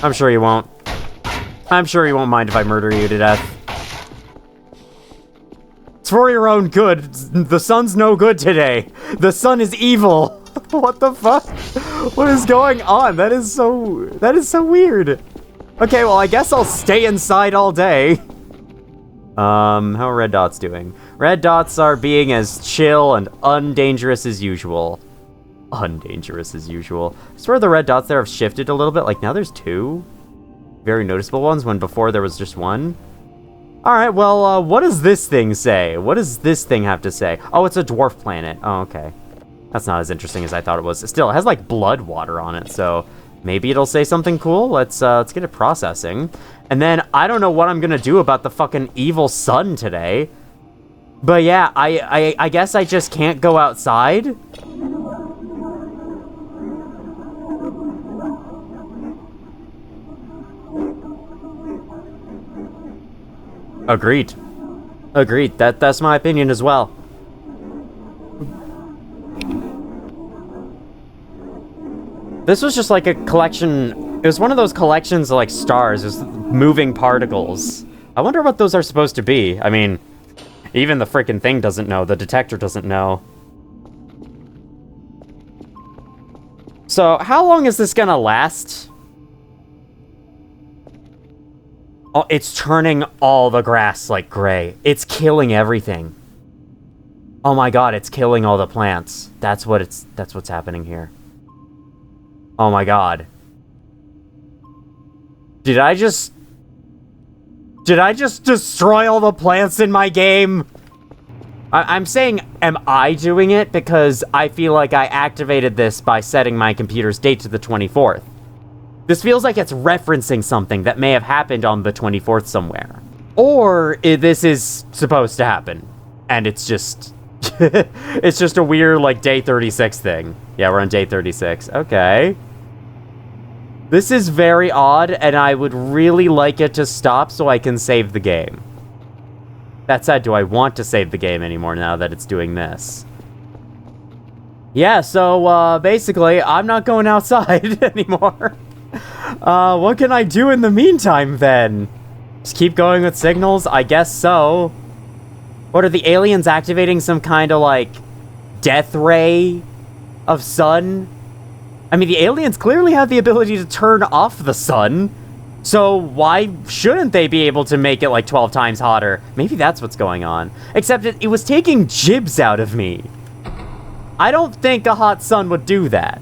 I'm sure you won't. I'm sure you won't mind if I murder you to death. It's for your own good. The sun's no good today. The sun is evil. What the fuck? What is going on? That is so weird. Okay, well, I guess I'll stay inside all day. How are red dots doing? Red dots are being as chill and undangerous as usual. Undangerous as usual. I swear the red dots there have shifted a little bit. Like, now there's two very noticeable ones when before there was just one. Alright, well, what does this thing say? What does this thing have to say? Oh, it's a dwarf planet. Oh, okay. That's not as interesting as I thought it was. Still, it has, like, blood water on it, so... Maybe it'll say something cool. Let's get it processing. And then I don't know what I'm gonna do about the fucking evil sun today. But yeah, I guess I just can't go outside? Agreed. Agreed. That's my opinion as well. This was just like a collection. It was one of those collections of like stars. It was moving particles. I wonder what those are supposed to be. I mean, even the freaking thing doesn't know. The detector doesn't know. So, how long is this gonna last? Oh, it's turning all the grass like gray. It's killing everything. Oh my god, it's killing all the plants. That's what's happening here. Oh my god. Did I just destroy all the plants in my game? I'm saying, am I doing it? Because I feel like I activated this by setting my computer's date to the 24th. This feels like it's referencing something that may have happened on the 24th somewhere. Or this is supposed to happen. And it's just... it's just a weird, like, day 36 thing. Yeah, we're on day 36. Okay. This is very odd, and I would really like it to stop so I can save the game. That said, do I want to save the game anymore now that it's doing this? Yeah, so, basically, I'm not going outside anymore. What can I do in the meantime, then? Just keep going with signals? I guess so. What, are the aliens activating some kind of, like, death ray of sun? I mean, the aliens clearly have the ability to turn off the sun. So why shouldn't they be able to make it like 12 times hotter? Maybe that's what's going on. Except it was taking jibs out of me. I don't think a hot sun would do that.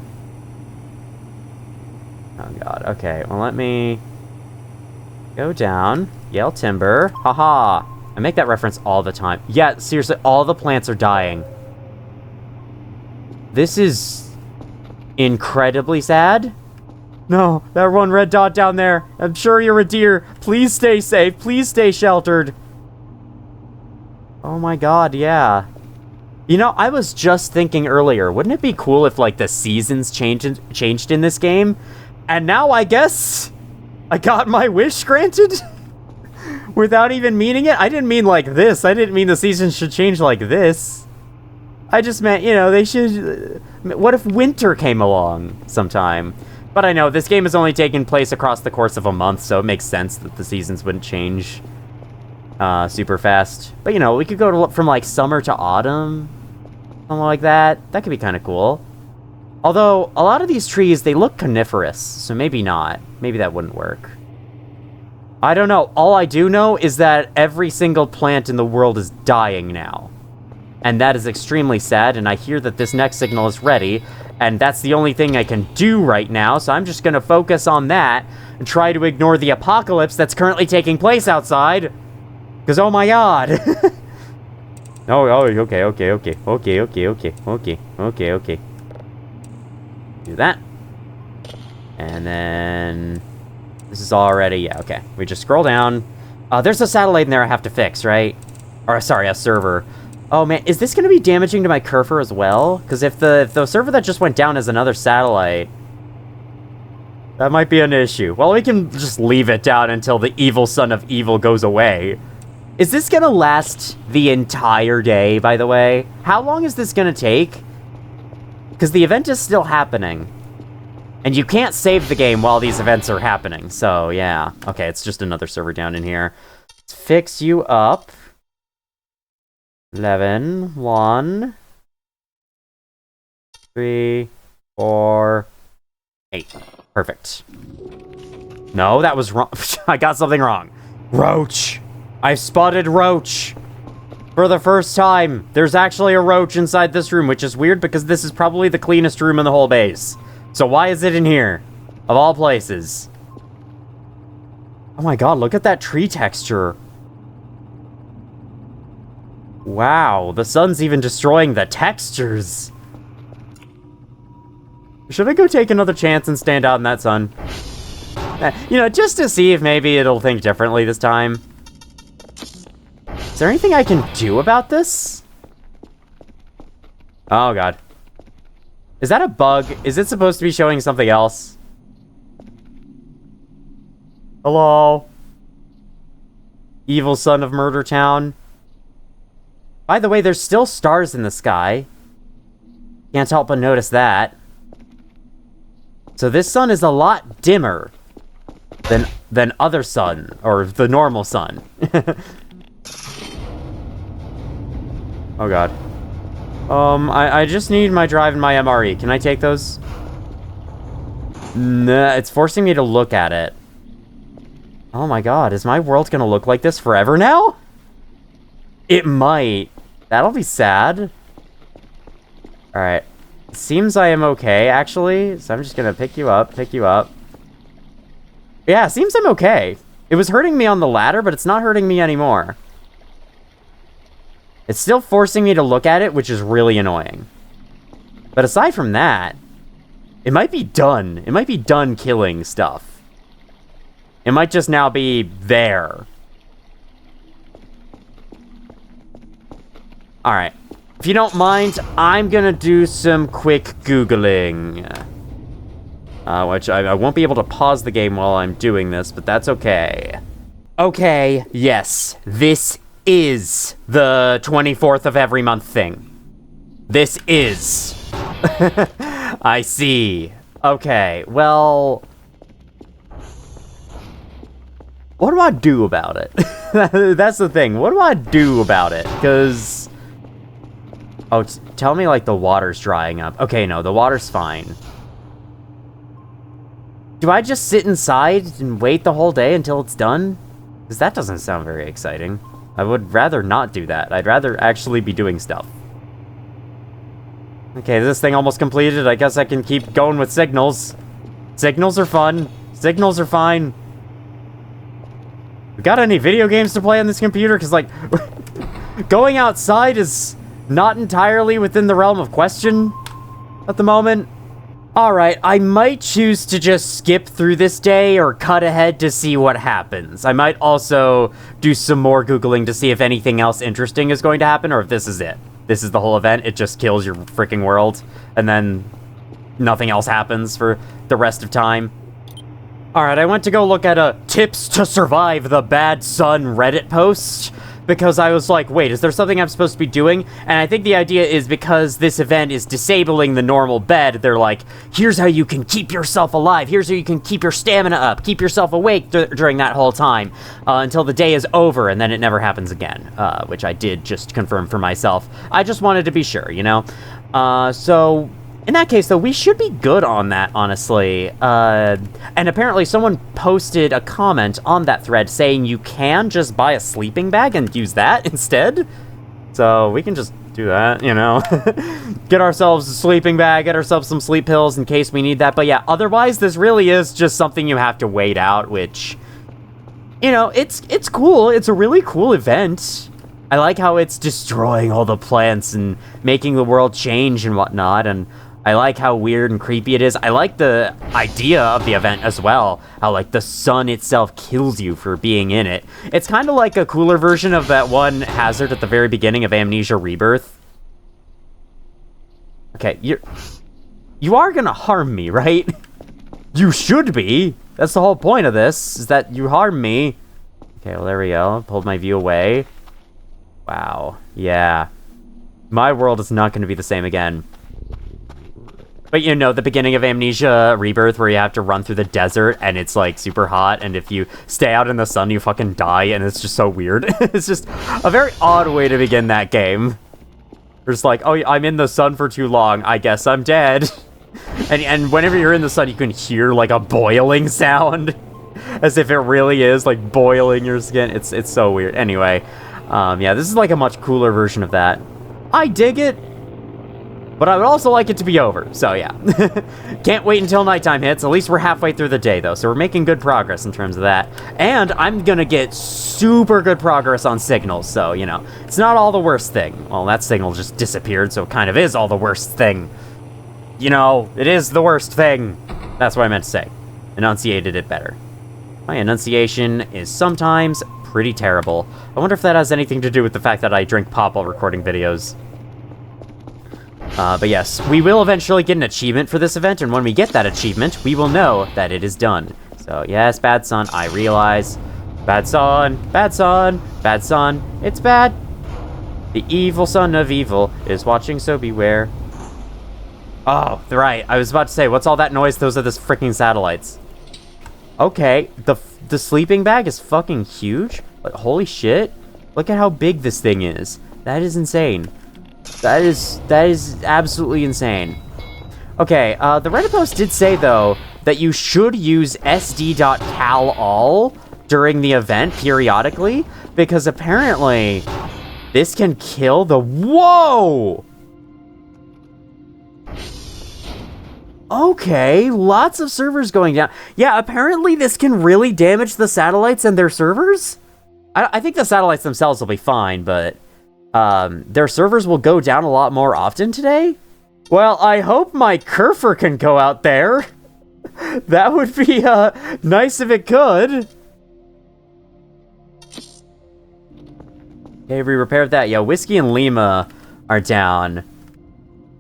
Oh god, okay. Well, let me go down. Yell timber. Haha. I make that reference all the time. Yeah, seriously, all the plants are dying. This is incredibly sad. No, that one red dot down there. I'm sure you're a deer. Please stay safe. Please stay sheltered. Oh my god, yeah. You know, I was just thinking earlier, wouldn't it be cool if, like, the seasons changed in this game? And now I guess I got my wish granted? Without even meaning it? I didn't mean like this. I didn't mean the seasons should change like this. I just meant, you know, they should... What if winter came along sometime? But I know, this game is only taking place across the course of a month, so it makes sense that the seasons wouldn't change super fast. But, you know, we could go from, like, summer to autumn. Something like that. That could be kind of cool. Although, a lot of these trees, they look coniferous, so maybe not. Maybe that wouldn't work. I don't know. All I do know is that every single plant in the world is dying now. And that is extremely sad, and I hear that this next signal is ready, and that's the only thing I can do right now, so I'm just gonna focus on that and try to ignore the apocalypse that's currently taking place outside. Because, oh my god. Okay. Do that. And then... This is already... Yeah, okay. We just scroll down. There's a satellite in there I have to fix, right? Or, sorry, a server. Oh man, is this going to be damaging to my cursor as well? Because if the server that just went down is another satellite, that might be an issue. Well, we can just leave it down until the evil son of evil goes away. Is this going to last the entire day, by the way? How long is this going to take? Because the event is still happening. And you can't save the game while these events are happening. So, yeah. Okay, it's just another server down in here. Let's fix you up. 11, 1, 3, 4, 8. Perfect. No, that was wrong. I got something wrong. Roach. I spotted roach. For the first time. There's actually a roach inside this room, which is weird because this is probably the cleanest room in the whole base. So why is it in here? Of all places. Oh my god, look at that tree texture. Wow, the sun's even destroying the textures. Should I go take another chance and stand out in that sun? You know, just to see if maybe it'll think differently this time. Is there anything I can do about this? Oh, God. Is that a bug? Is it supposed to be showing something else? Hello? Evil son of Murder Town. By the way, there's still stars in the sky. Can't help but notice that. So this sun is a lot dimmer than other sun, or the normal sun. Oh, God. I just need my drive and my MRE. Can I take those? Nah, it's forcing me to look at it. Oh my God, is my world gonna look like this forever now? It might. That'll be sad. Alright. Seems I am okay, actually. So I'm just gonna pick you up. Yeah, seems I'm okay. It was hurting me on the ladder, but it's not hurting me anymore. It's still forcing me to look at it, which is really annoying. But aside from that, it might be done. It might be done killing stuff. It might just now be there. Alright. If you don't mind, I'm gonna do some quick Googling. Which I won't be able to pause the game while I'm doing this, but that's okay. Okay, yes. This is the 24th of every month thing. This is. I see. Okay, well... what do I do about it? That's the thing. What do I do about it? Because... oh, tell me, like, the water's drying up. Okay, no, the water's fine. Do I just sit inside and wait the whole day until it's done? Because that doesn't sound very exciting. I would rather not do that. I'd rather actually be doing stuff. Okay, this thing almost completed. I guess I can keep going with signals. Signals are fun. Signals are fine. We got any video games to play on this computer? Because, like, going outside is not entirely within the realm of question at the moment. Alright, I might choose to just skip through this day or cut ahead to see what happens. I might also do some more Googling to see if anything else interesting is going to happen, or if this is it. This is the whole event, it just kills your freaking world, and then nothing else happens for the rest of time. Alright, I went to go look at a tips to survive the bad sun Reddit post, because I was like, wait, is there something I'm supposed to be doing? And I think the idea is because this event is disabling the normal bed, they're like, here's how you can keep yourself alive, here's how you can keep your stamina up, keep yourself awake during that whole time, until the day is over, and then it never happens again, which I did just confirm for myself. I just wanted to be sure, you know? So... in that case, though, we should be good on that, honestly. And apparently someone posted a comment on that thread saying you can just buy a sleeping bag and use that instead. So we can just do that, you know. Get ourselves a sleeping bag, get ourselves some sleep pills in case we need that. But yeah, otherwise, this really is just something you have to wait out, which, you know, it's cool. It's a really cool event. I like how it's destroying all the plants and making the world change and whatnot, and I like how weird and creepy it is. I like the idea of the event as well. How, like, the sun itself kills you for being in it. It's kind of like a cooler version of that one hazard at the very beginning of Amnesia Rebirth. Okay, you are gonna harm me, right? You should be. That's the whole point of this, is that you harm me. Okay, well, there we go. Pulled my view away. Wow. Yeah. My world is not going to be the same again. But, you know, the beginning of Amnesia Rebirth where you have to run through the desert and it's, like, super hot, and if you stay out in the sun, you fucking die, and it's just so weird. It's just a very odd way to begin that game. It's like, oh, I'm in the sun for too long, I guess I'm dead. And whenever you're in the sun, you can hear, like, a boiling sound. As if it really is, like, boiling your skin. It's so weird. Anyway, yeah, this is, like, a much cooler version of that. I dig it. But I would also like it to be over, so yeah. Can't wait until nighttime hits. At least we're halfway through the day, though, so we're making good progress in terms of that. And I'm gonna get super good progress on signals, so, you know, it's not all the worst thing. Well, that signal just disappeared, so it kind of is all the worst thing. You know, it is the worst thing. That's what I meant to say. Enunciated it better. My enunciation is sometimes pretty terrible. I wonder if that has anything to do with the fact that I drink pop while recording videos. But yes, we will eventually get an achievement for this event, and when we get that achievement, we will know that it is done. So yes, bad son, I realize. Bad son, bad son, bad son, it's bad. The evil son of evil is watching, so beware. Oh, right, I was about to say, what's all that noise? Those are the freaking satellites. Okay, the sleeping bag is fucking huge. Like, holy shit. Look at how big this thing is. That is insane. That is absolutely insane. Okay, the Reddit post did say, though, that you should use sd.cal_all during the event periodically, because apparently this can kill the... Whoa! Okay, lots of servers going down. Yeah, apparently this can really damage the satellites and their servers? I think the satellites themselves will be fine, but... their servers will go down a lot more often today? Well, I hope my Kerfer can go out there. That would be, nice if it could. Okay, we repaired that. Yeah, Whiskey and Lima are down.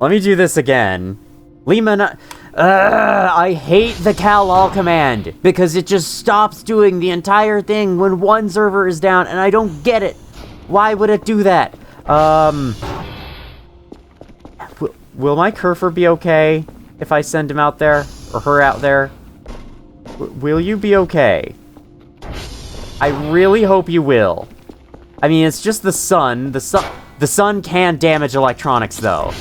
Let me do this again. Lima, I hate the cal_all command, because it just stops doing the entire thing when one server is down, and I don't get it. Why would it do that? Will my Kerfer be okay if I send him out there? Or her out there? Will you be okay? I really hope you will. I mean, it's just the sun. The sun can damage electronics, though.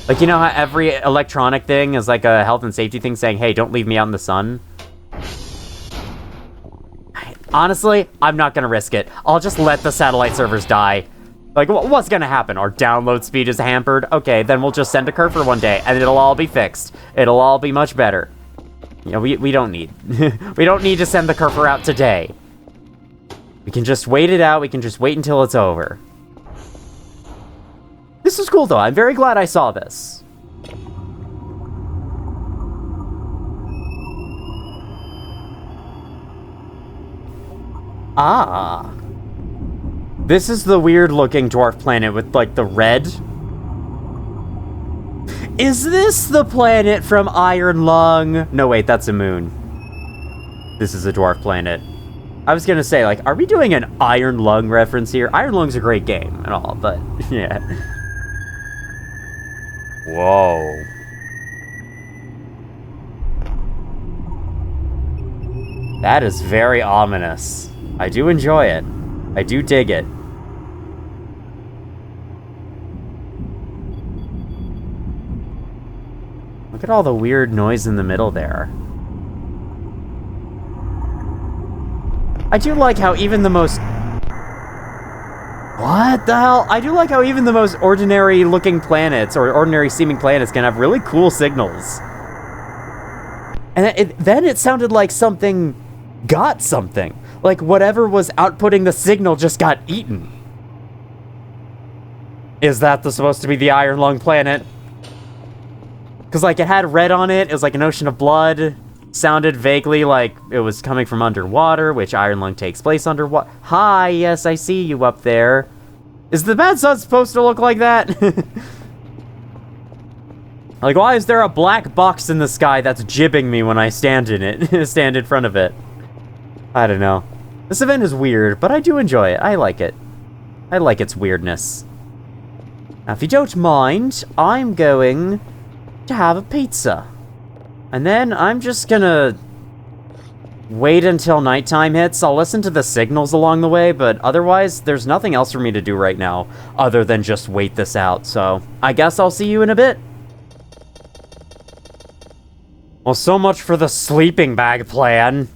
Like, you know how every electronic thing is like a health and safety thing saying, hey, don't leave me out in the sun? Honestly, I'm not gonna risk it. I'll just let the satellite servers die. Like, what's gonna happen? Our download speed is hampered? Okay, then we'll just send a Kerfer one day, and it'll all be fixed. It'll all be much better. You know, we don't need... we don't need to send the Kerfer out today. We can just wait it out. We can just wait until it's over. This is cool, though. I'm very glad I saw this. Ah. This is the weird-looking dwarf planet with, like, the red. Is this the planet from Iron Lung? No, wait, that's a moon. This is a dwarf planet. I was gonna say, like, are we doing an Iron Lung reference here? Iron Lung's a great game and all, but, yeah. Whoa. That is very ominous. I do enjoy it. I do dig it. Look at all the weird noise in the middle there. I do like how even the most... What the hell? I do like how even the most ordinary looking planets, or ordinary seeming planets, can have really cool signals. And then it sounded like something got something. Like whatever was outputting the signal just got eaten. Is that supposed to be the Iron Lung planet? Because, like, it had red on it. It was like an ocean of blood. Sounded vaguely like it was coming from underwater, which Iron Lung takes place underwater. Hi, yes, I see you up there. Is the bad sun supposed to look like that? Like, why is there a black box in the sky that's jibbing me when I stand in it? Stand in front of it. I don't know. This event is weird, but I do enjoy it. I like it. I like its weirdness. Now, if you don't mind, I'm going to have a pizza. And then I'm just gonna wait until nighttime hits. I'll listen to the signals along the way, but otherwise, there's nothing else for me to do right now other than just wait this out. So, I guess I'll see you in a bit. Well, so much for the sleeping bag plan.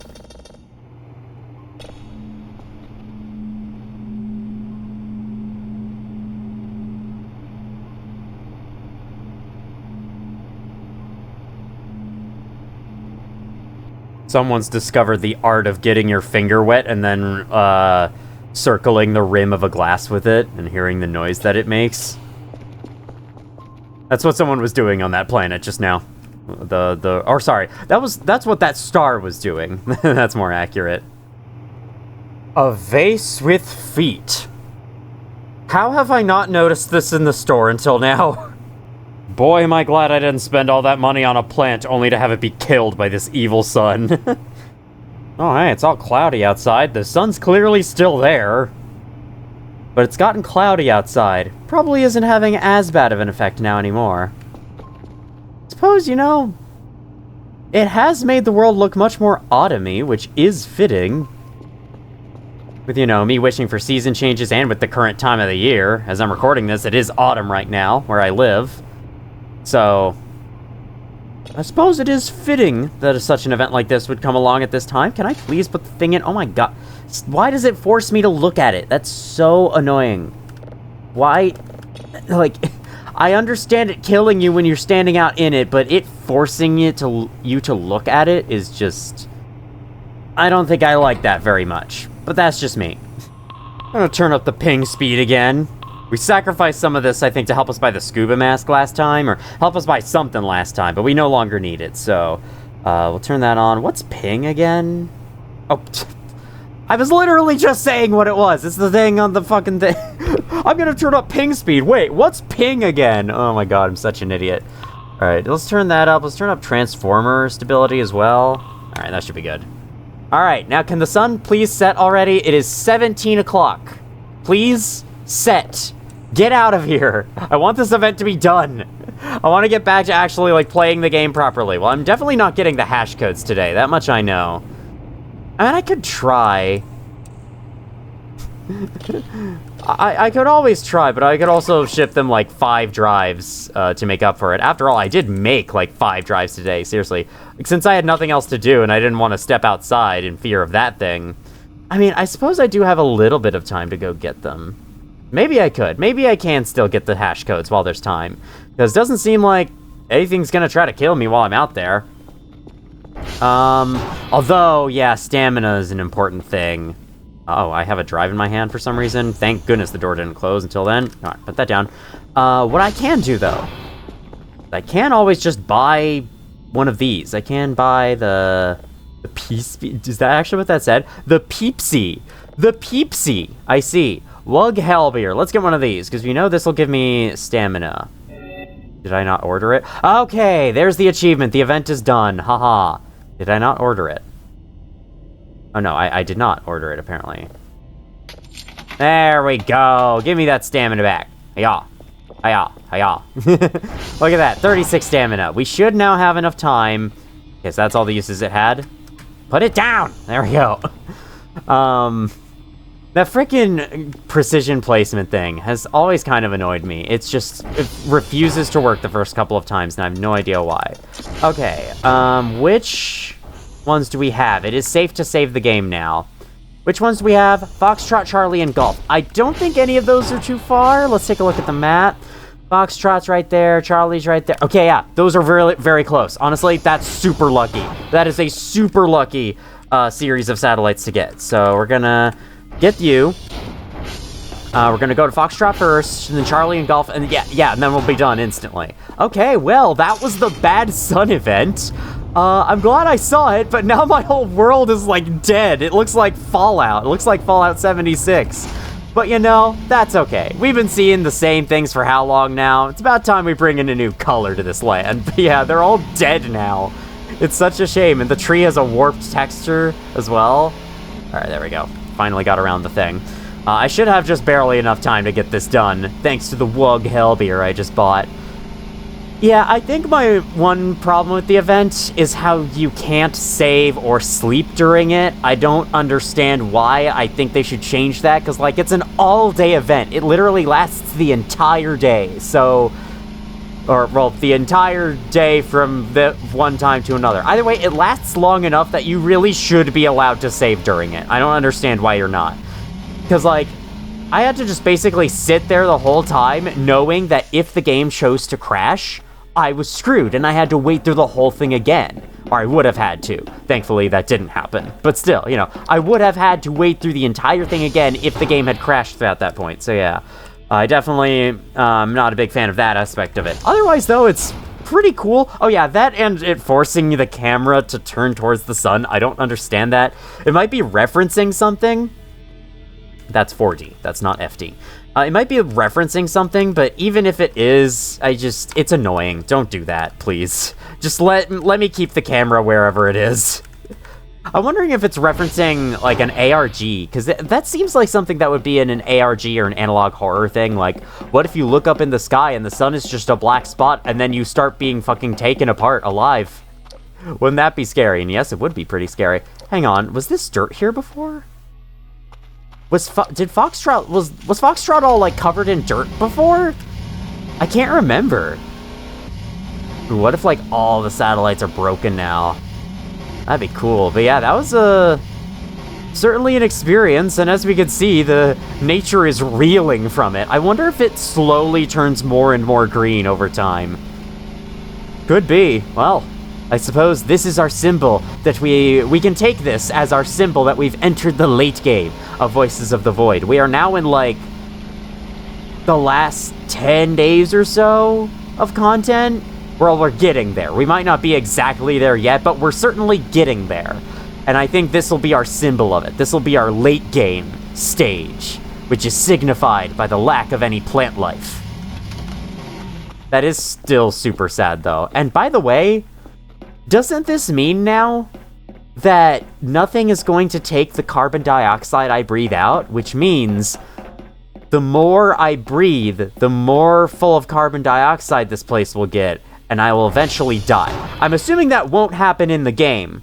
Someone's discovered the art of getting your finger wet and then circling the rim of a glass with it and hearing the noise that it makes. That's what someone was doing on that planet just now. That's what that star was doing. That's more accurate. A vase with feet. How have I not noticed this in the store until now? Boy, am I glad I didn't spend all that money on a plant only to have it be killed by this evil sun. Oh, hey, it's all cloudy outside. The sun's clearly still there. But it's gotten cloudy outside. Probably isn't having as bad of an effect now anymore. Suppose, you know, it has made the world look much more autumny, which is fitting. With, you know, me wishing for season changes and with the current time of the year. As I'm recording this, it is autumn right now, where I live. So, I suppose it is fitting that such an event like this would come along at this time. Can I please put the thing in? Oh my god. Why does it force me to look at it? That's so annoying. Why? Like, I understand it killing you when you're standing out in it, but it forcing you to look at it is just... I don't think I like that very much. But that's just me. I'm gonna turn up the ping speed again. We sacrificed some of this, I think, to help us buy the scuba mask last time, or help us buy something last time, but we no longer need it, so... we'll turn that on. What's ping again? Oh, I was literally just saying what it was. It's the thing on the fucking thing. I'm gonna turn up ping speed. Wait, what's ping again? Oh my god, I'm such an idiot. Alright, let's turn that up. Let's turn up transformer stability as well. Alright, that should be good. Alright, now can the sun please set already? It is 17 o'clock. Please set. Get out of here. I want this event to be done. I want to get back to actually, like, playing the game properly. Well, I'm definitely not getting the hash codes today. That much I know. I mean, I could try. I could always try, but I could also ship them, like, 5 drives to make up for it. After all, I did make, like, 5 drives today, seriously. Like, since I had nothing else to do and I didn't want to step outside in fear of that thing. I mean, I suppose I do have a little bit of time to go get them. Maybe I could. Maybe I can still get the hash codes while there's time. Because it doesn't seem like anything's gonna try to kill me while I'm out there. Although, yeah, stamina is an important thing. Oh, I have a drive in my hand for some reason. Thank goodness the door didn't close until then. Alright, put that down. What I can do, though, I can always just buy one of these. I can buy the Peepsy. Is that actually what that said? The Peepsy. The Peepsy. I see. Lug Hellbeer. Let's get one of these, because you know this will give me stamina. Did I not order it? Okay, there's the achievement. The event is done. Haha. Did I not order it? Oh no, I did not order it, apparently. There we go. Give me that stamina back. Hiya. Hiya. Hiya. Look at that. 36 stamina. We should now have enough time. Yes, that's all the uses it had. Put it down! There we go. That frickin' precision placement thing has always kind of annoyed me. It's just, it refuses to work the first couple of times, and I have no idea why. Okay, which ones do we have? It is safe to save the game now. Which ones do we have? Foxtrot, Charlie, and Golf. I don't think any of those are too far. Let's take a look at the map. Foxtrot's right there, Charlie's right there. Okay, yeah, those are very, very close. Honestly, that's super lucky. That is a super lucky series of satellites to get. So we're gonna get you. We're gonna go to Foxtrot first, and then Charlie and Golf, and yeah, and then we'll be done instantly. Okay, well, that was the Bad Sun event. I'm glad I saw it, but now my whole world is, like, dead. It looks like Fallout. It looks like Fallout 76. But, you know, that's okay. We've been seeing the same things for how long now? It's about time we bring in a new color to this land. But yeah, they're all dead now. It's such a shame, and the tree has a warped texture as well. Alright, there we go. Finally got around the thing. I should have just barely enough time to get this done, thanks to the Wug Hellbeer I just bought. Yeah, I think my one problem with the event is how you can't save or sleep during it. I don't understand why. I think they should change that, because, like, it's an all-day event. It literally lasts the entire day, so... Or, well, the entire day from the one time to another. Either way, it lasts long enough that you really should be allowed to save during it. I don't understand why you're not. Because, like, I had to just basically sit there the whole time knowing that if the game chose to crash, I was screwed, and I had to wait through the whole thing again. Or I would have had to. Thankfully, that didn't happen. But still, you know, I would have had to wait through the entire thing again if the game had crashed at that point. So yeah, I definitely am not a big fan of that aspect of it. Otherwise, though, it's pretty cool. Oh yeah, that and it forcing the camera to turn towards the sun. I don't understand that. It might be referencing something. That's 4D. That's not FD. It might be referencing something, but even if it is, it's annoying. Don't do that, please. Just let me keep the camera wherever it is. I'm wondering if it's referencing, like, an ARG, because that seems like something that would be in an ARG or an analog horror thing. Like, what if you look up in the sky and the sun is just a black spot, and then you start being fucking taken apart alive? Wouldn't that be scary? And yes, it would be pretty scary. Hang on, was this dirt here before? Was Foxtrot all, like, covered in dirt before? I can't remember. Ooh, what if, like, all the satellites are broken now? That'd be cool. But yeah, that was certainly an experience, and as we can see, the nature is reeling from it. I wonder if it slowly turns more and more green over time. Could be. Well, I suppose this is our symbol, that we can take this as our symbol that we've entered the late game of Voices of the Void. We are now in, like, the last 10 days or so of content. Well, we're getting there. We might not be exactly there yet, but we're certainly getting there. And I think this will be our symbol of it. This will be our late game stage, which is signified by the lack of any plant life. That is still super sad, though. And by the way, doesn't this mean now that nothing is going to take the carbon dioxide I breathe out? Which means the more I breathe, the more full of carbon dioxide this place will get, and I will eventually die. I'm assuming that won't happen in the game.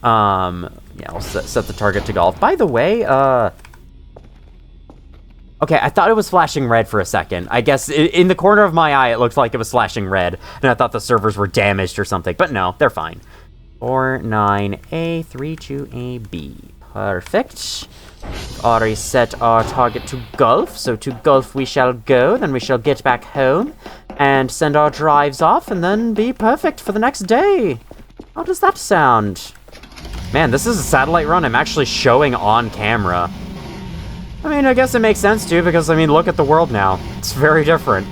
Yeah, I'll set the target to golf. By the way, okay, I thought it was flashing red for a second. I guess in the corner of my eye, it looked like it was flashing red, and I thought the servers were damaged or something, but no, they're fine. 49A32AB. Perfect. Already set our target to golf, so to golf we shall go, then we shall get back home and send our drives off, and then be perfect for the next day. How does that sound? Man, this is a satellite run I'm actually showing on camera. I mean, I guess it makes sense too, because, I mean, look at the world now. It's very different.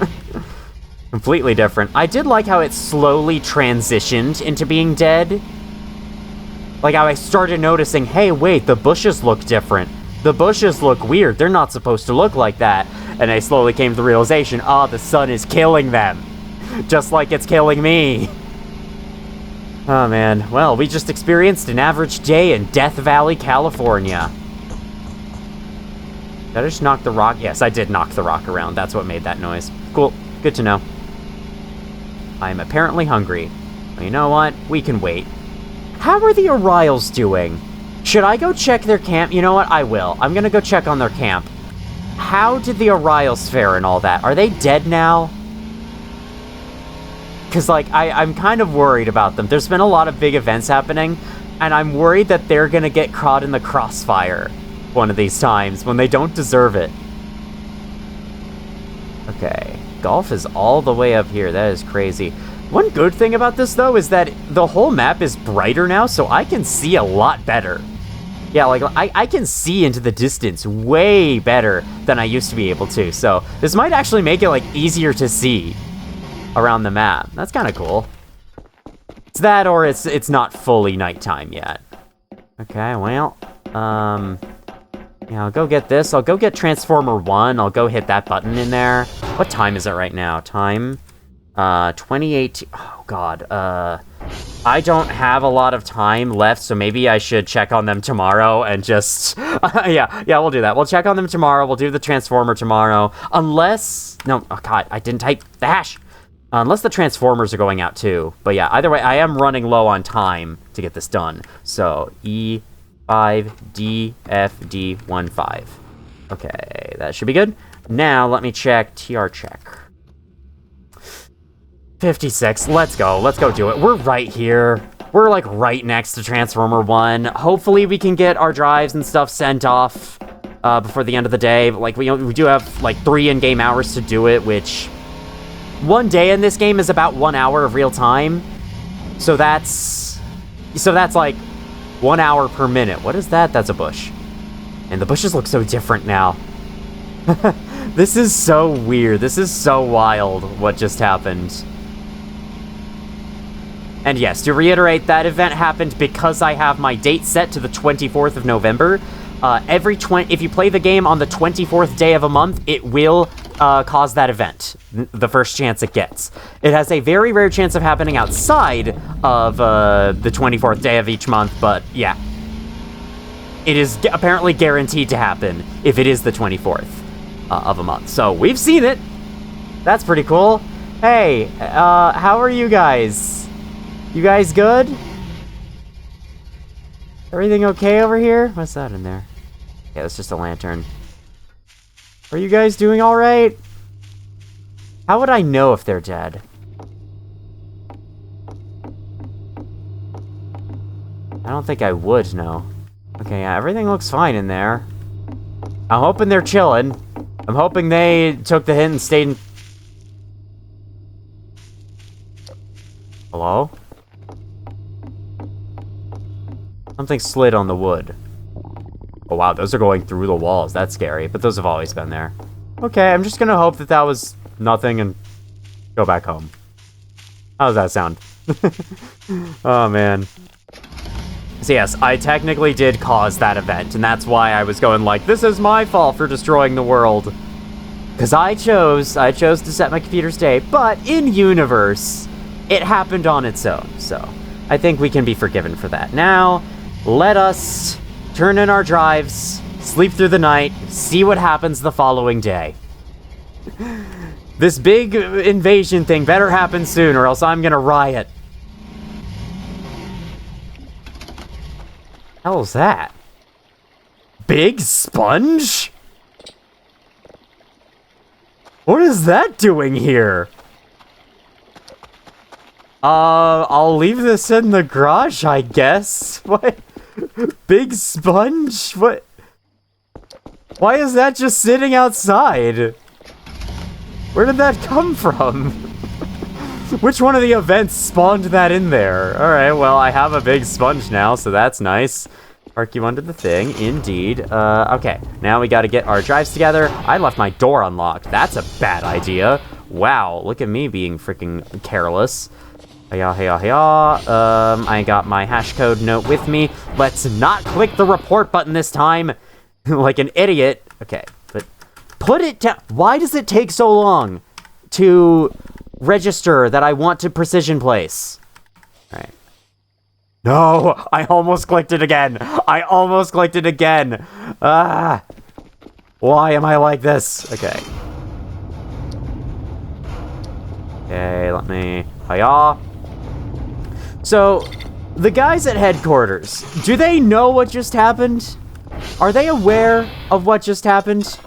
Completely different. I did like how it slowly transitioned into being dead. Like how I started noticing, hey, wait, the bushes look different. The bushes look weird. They're not supposed to look like that. And I slowly came to the realization, the sun is killing them. Just like it's killing me. Oh, man. Well, we just experienced an average day in Death Valley, California. Did I just knock the rock? Yes, I did knock the rock around. That's what made that noise. Cool. Good to know. I'm apparently hungry. Well, you know what? We can wait. How are the Orials doing? Should I go check their camp? You know what? I will. I'm gonna go check on their camp. How did the Orials fare and all that? Are they dead now? Because, like, I'm kind of worried about them. There's been a lot of big events happening, and I'm worried that they're gonna get caught in the crossfire one of these times when they don't deserve it. Okay. Golf is all the way up here. That is crazy. One good thing about this, though, is that the whole map is brighter now, so I can see a lot better. Yeah, like, I can see into the distance way better than I used to be able to, so this might actually make it, like, easier to see around the map. That's kind of cool. It's that, or it's not fully nighttime yet. Okay, well, yeah, I'll go get this. I'll go get Transformer 1. I'll go hit that button in there. What time is it right now? Time? 2018. Oh, God. I don't have a lot of time left, so maybe I should check on them tomorrow and just... yeah, we'll do that. We'll check on them tomorrow. We'll do the Transformer tomorrow. Unless... No, oh, God, I didn't type the hash. Unless the Transformers are going out, too. But yeah, either way, I am running low on time to get this done. So, E5DFD15. Okay, that should be good. Now, let me check TR check. 56, let's go. Let's go do it. We're right here. We're, like, right next to Transformer 1. Hopefully we can get our drives and stuff sent off before the end of the day. Like, we do have, like, 3 in-game hours to do it, which... One day in this game is about 1 hour of real time. So that's like 1 hour per minute. What is that? That's a bush. And the bushes look so different now. This is so weird. This is so wild what just happened. And yes, to reiterate, that event happened because I have my date set to the 24th of November. if you play the game on the 24th day of a month, it will cause that event, the first chance it gets. It has a very rare chance of happening outside of the 24th day of each month, but yeah. It is apparently guaranteed to happen if it is the 24th of a month. So we've seen it. That's pretty cool. Hey, how are you guys? You guys good? Everything okay over here? What's that in there? Yeah, it's just a lantern. Are you guys doing all right? How would I know if they're dead? I don't think I would know. Okay, yeah, everything looks fine in there. I'm hoping they're chilling. I'm hoping they took the hint and stayed in... Hello? Something slid on the wood. Oh wow, those are going through the walls. That's scary, but those have always been there. Okay, I'm just gonna hope that that was nothing and go back home. How does that sound? Oh man. So yes, I technically did cause that event, and that's why I was going like, this is my fault for destroying the world. Because I chose to set my computer state, but in-universe, it happened on its own, so I think we can be forgiven for that. Now, let us turn in our drives, sleep through the night, see what happens the following day. This big invasion thing better happen soon, or else I'm gonna riot. Hell's that? Big sponge? What is that doing here? I'll leave this in the garage, I guess. What? Big sponge? What? Why is that just sitting outside? Where did that come from? Which one of the events spawned that in there? Alright, well, I have a big sponge now, so that's nice. Park you under the thing, indeed. Okay, now we gotta get our drives together. I left my door unlocked. That's a bad idea. Wow, look at me being freaking careless. I got my hash code note with me. Let's not click the report button this time like an idiot. Okay, but put it down. Why does it take so long to register that I want to precision place? All right. No, I almost clicked it again. Ah, why am I like this? Okay. Okay, let me... Hiya. So, the guys at headquarters, do they know what just happened? Are they aware of what just happened?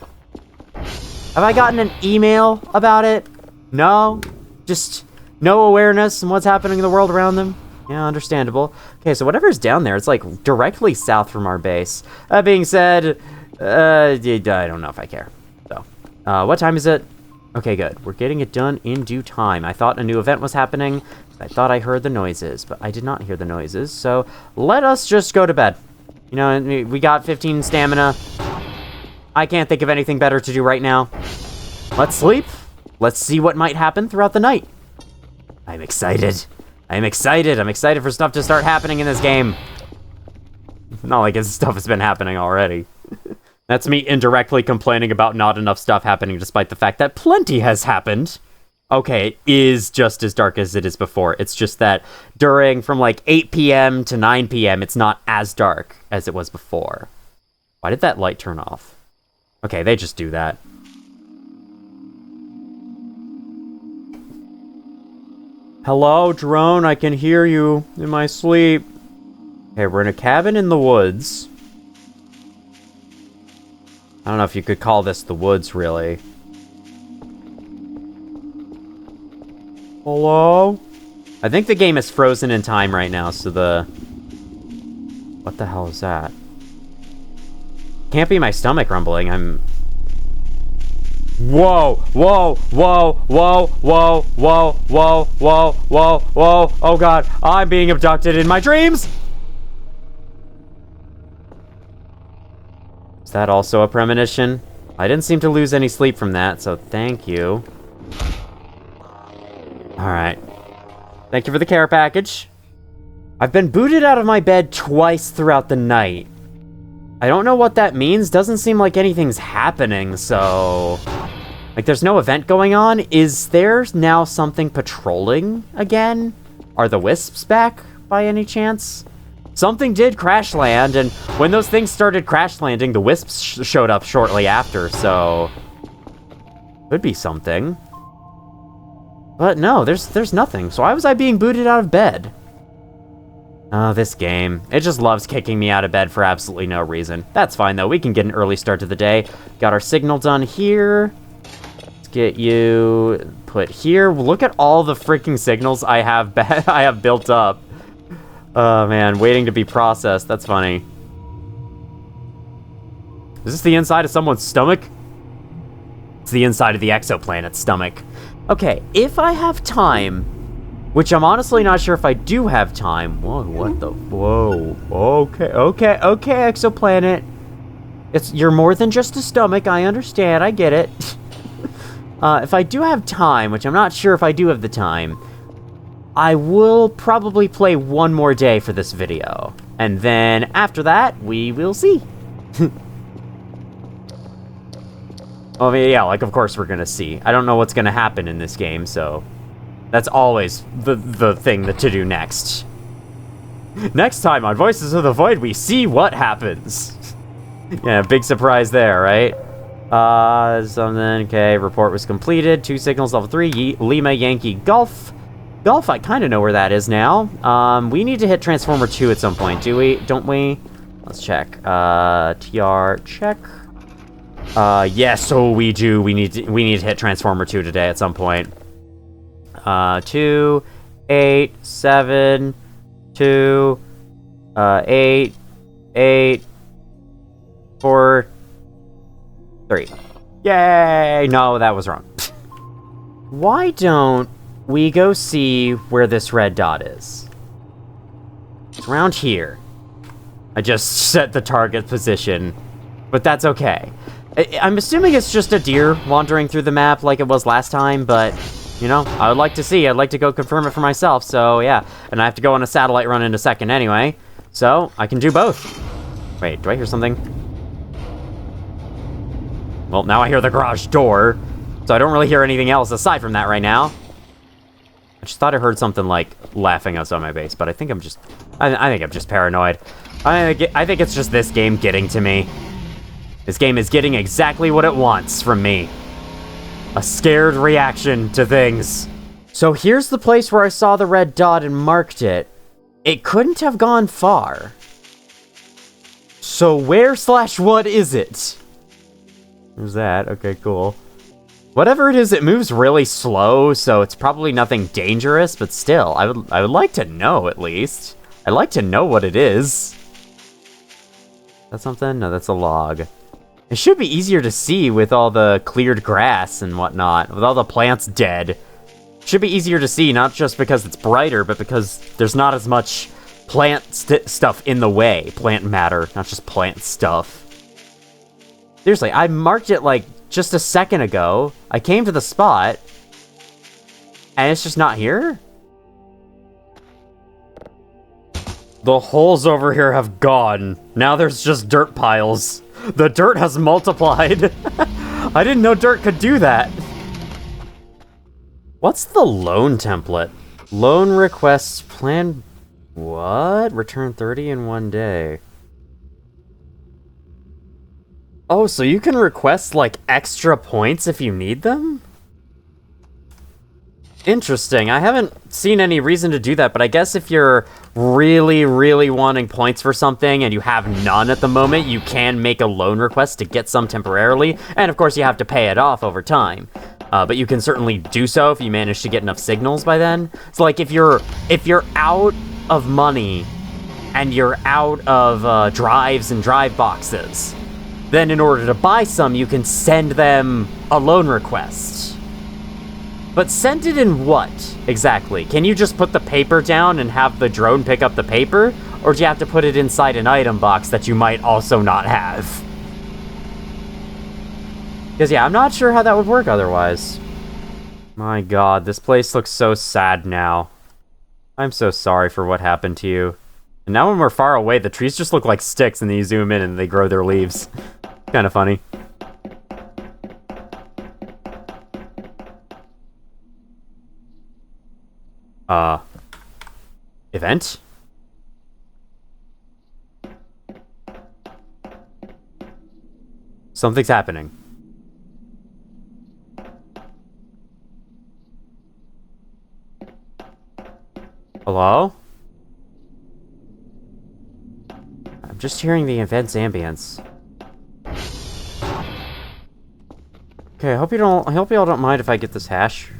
Have I gotten an email about it? No? Just no awareness and what's happening in the world around them? Yeah, understandable. Okay, so whatever's down there, it's like directly south from our base. That being said, I don't know if I care. So, what time is it? Okay, good. We're getting it done in due time. I thought a new event was happening. I thought I heard the noises, but I did not hear the noises. So let us just go to bed. You know, we got 15 stamina. I can't think of anything better to do right now. Let's sleep. Let's see what might happen throughout the night. I'm excited. I'm excited for stuff to start happening in this game. Not like this stuff has been happening already. That's me indirectly complaining about not enough stuff happening, despite the fact that plenty has happened. Okay, it is just as dark as it is before. It's just that from like 8 p.m. to 9 p.m., it's not as dark as it was before. Why did that light turn off? Okay, they just do that. Hello, drone, I can hear you in my sleep. Okay, we're in a cabin in the woods. I don't know if you could call this the woods, really. Hello? I think the game is frozen in time right now, so what the hell is that? Can't be my stomach rumbling, Whoa, whoa, whoa, whoa, whoa, whoa, whoa, whoa, whoa, whoa, oh god, I'm being abducted in my dreams! Is that also a premonition? I didn't seem to lose any sleep from that, so thank you. Alright. Thank you for the care package. I've been booted out of my bed twice throughout the night. I don't know what that means. Doesn't seem like anything's happening, so... Like, there's no event going on. Is there now something patrolling again? Are the wisps back, by any chance? Something did crash land, and when those things started crash landing, the wisps showed up shortly after, so... Could be something. But no, there's nothing. So why was I being booted out of bed? Oh, this game. It just loves kicking me out of bed for absolutely no reason. That's fine, though. We can get an early start to the day. Got our signal done here. Let's get you put here. Look at all the freaking signals I have I have built up. Oh, man. Waiting to be processed. That's funny. Is this the inside of someone's stomach? It's the inside of the exoplanet's stomach. Okay, if I have time, which I'm honestly not sure if I do have time. Whoa, what the? Whoa. Okay, exoplanet. You're more than just a stomach. I understand. I get it. If I do have time, which I'm not sure if I do have the time, I will probably play one more day for this video. And then after that, we will see. I mean, yeah, like, of course we're gonna see. I don't know what's gonna happen in this game, so... That's always the thing to do next. Next time on Voices of the Void, we see what happens. Yeah, big surprise there, right? Something, okay, report was completed. 2 signals, level 3, Lima, Yankee, Golf. Golf, I kind of know where that is now. We need to hit Transformer 2 at some point, don't we? Let's check. TR, check. Yes, so we do. We need to hit Transformer 2 today at some point. 2, 8, 7, 2, 8, 8, 4, 3. Yay! No, that was wrong. Why don't we go see where this red dot is? It's around here. I just set the target position, but that's okay. I'm assuming it's just a deer wandering through the map like it was last time, but, you know, I would like to see. I'd like to go confirm it for myself, so yeah. And I have to go on a satellite run in a second anyway, so I can do both. Wait, do I hear something? Well, now I hear the garage door, so I don't really hear anything else aside from that right now. I just thought I heard something, like, laughing outside my base, but I think I'm just... I think I'm just paranoid. I think it's just this game getting to me. This game is getting exactly what it wants from me. A scared reaction to things. So here's the place where I saw the red dot and marked it. It couldn't have gone far. So where/what is it? There's that. Okay, cool. Whatever it is, it moves really slow, so it's probably nothing dangerous, but still, I would like to know, at least. I'd like to know what it is. That's something? No, that's a log. It should be easier to see with all the cleared grass and whatnot, with all the plants dead. It should be easier to see, not just because it's brighter, but because there's not as much plant stuff in the way. Plant matter, not just plant stuff. Seriously, I marked it like just a second ago. I came to the spot, and it's just not here? The holes over here have gone. Now there's just dirt piles. The dirt has multiplied. I didn't know dirt could do that. What's the loan template? Loan requests plan... What? Return 30 in 1 day. Oh, so you can request, like, extra points if you need them? Interesting. I haven't seen any reason to do that, but I guess if you're really, really wanting points for something and you have none at the moment, you can make a loan request to get some temporarily, and of course you have to pay it off over time. But you can certainly do so if you manage to get enough signals by then. So, like, if you're out of money and you're out of drives and drive boxes, then in order to buy some, you can send them a loan request. But send it in what, exactly? Can you just put the paper down and have the drone pick up the paper? Or do you have to put it inside an item box that you might also not have? Because, yeah, I'm not sure how that would work otherwise. My god, this place looks so sad now. I'm so sorry for what happened to you. And now when we're far away, the trees just look like sticks, and then you zoom in and they grow their leaves. Kind of funny. Event? Something's happening. Hello? I'm just hearing the event's ambience. Okay, I hope y'all don't mind if I get this hash.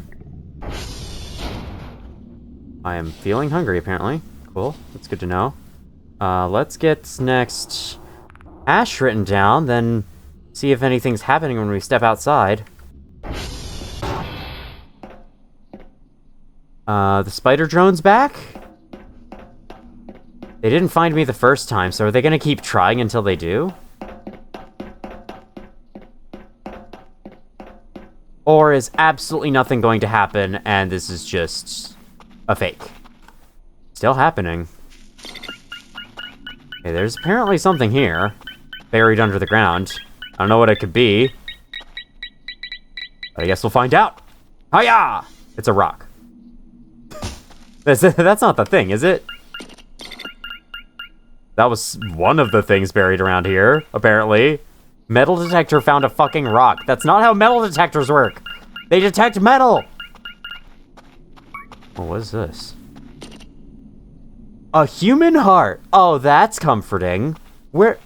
I am feeling hungry, apparently. Cool, that's good to know. Let's get next hash written down, then see if anything's happening when we step outside. The spider drone's back? They didn't find me the first time, so are they gonna keep trying until they do? Or is absolutely nothing going to happen, and this is just a fake? Still happening. Okay, there's apparently something here, buried under the ground. I don't know what it could be, but I guess we'll find out. Hiya! It's a rock. That's not the thing, is it? That was one of the things buried around here, apparently. Metal detector found a fucking rock. That's not how metal detectors work. They detect metal. Oh, what is this? A human heart. Oh, that's comforting. Where?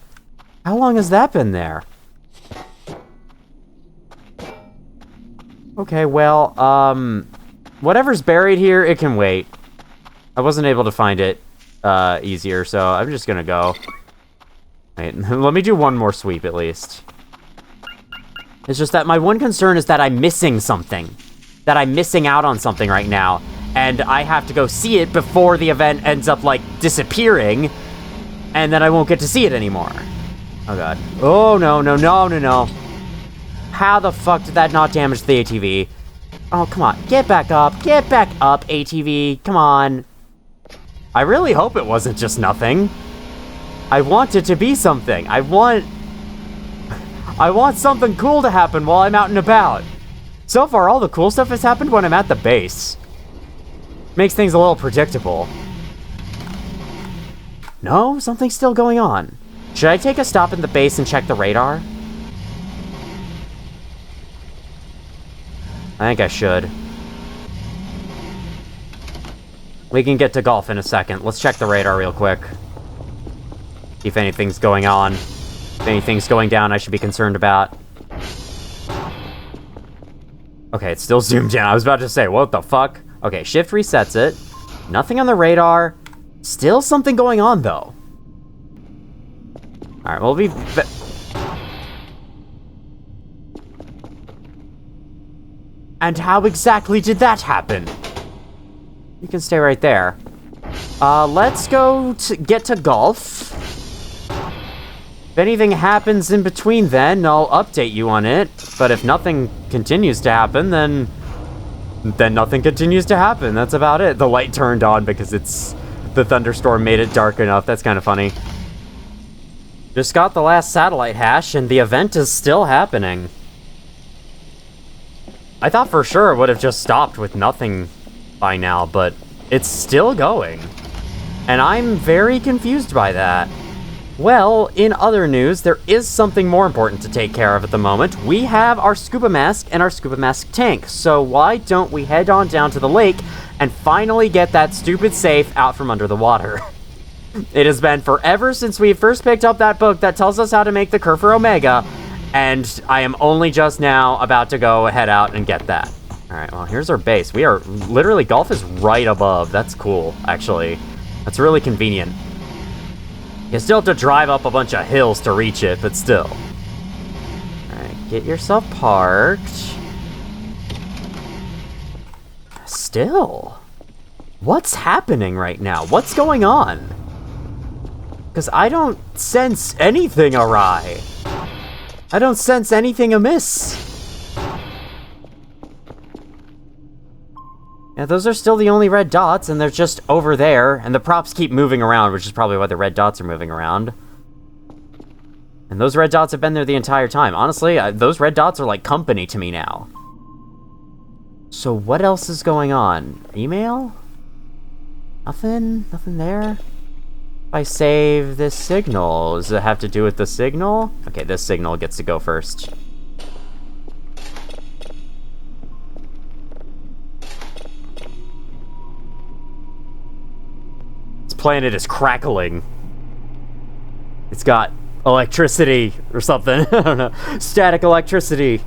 How long has that been there? Okay, well, whatever's buried here, it can wait. I wasn't able to find it easier, so I'm just gonna go. Wait, let me do one more sweep at least. It's just that my one concern is that I'm missing something. That I'm missing out on something right now. And I have to go see it before the event ends up, like, disappearing. And then I won't get to see it anymore. Oh, God. Oh, no, no, no, no, no. How the fuck did that not damage the ATV? Oh, come on. Get back up. Get back up, ATV. Come on. I really hope it wasn't just nothing. I want it to be something. I want something cool to happen while I'm out and about. So far, all the cool stuff has happened when I'm at the base. Makes things a little predictable. No, something's still going on. Should I take a stop in the base and check the radar? I think I should. We can get to golf in a second. Let's check the radar real quick. See if anything's going on. If anything's going down I should be concerned about. Okay, it's still zoomed in. I was about to say, what the fuck? Okay, shift resets it. Nothing on the radar. Still something going on, though. Alright, we'll be... And how exactly did that happen? You can stay right there. Let's go get to golf. If anything happens in between then, I'll update you on it. But if nothing continues to happen, then nothing continues to happen. That's about it. The light turned on because the thunderstorm made it dark enough. That's kind of funny. Just got the last satellite hash, and the event is still happening. I thought for sure it would have just stopped with nothing by now, but it's still going. And I'm very confused by that. Well, in other news, there is something more important to take care of at the moment. We have our scuba mask and our scuba mask tank, so why don't we head on down to the lake and finally get that stupid safe out from under the water. It has been forever since we first picked up that book that tells us how to make the Kerfur Omega, and I am only just now about to go head out and get that. Alright, well, here's our base. We are literally, golf is right above. That's cool, actually. That's really convenient. You still have to drive up a bunch of hills to reach it, but still. Alright, get yourself parked. Still. What's happening right now? What's going on? Because I don't sense anything awry. I don't sense anything amiss. Yeah, those are still the only red dots, and they're just over there, and the props keep moving around, which is probably why the red dots are moving around. And those red dots have been there the entire time. Honestly, those red dots are like company to me now. So what else is going on? Email? Nothing? Nothing there? If I save this signal, does it have to do with the signal? Okay, this signal gets to go first. This planet is crackling. It's got electricity or something. I don't know. Static electricity.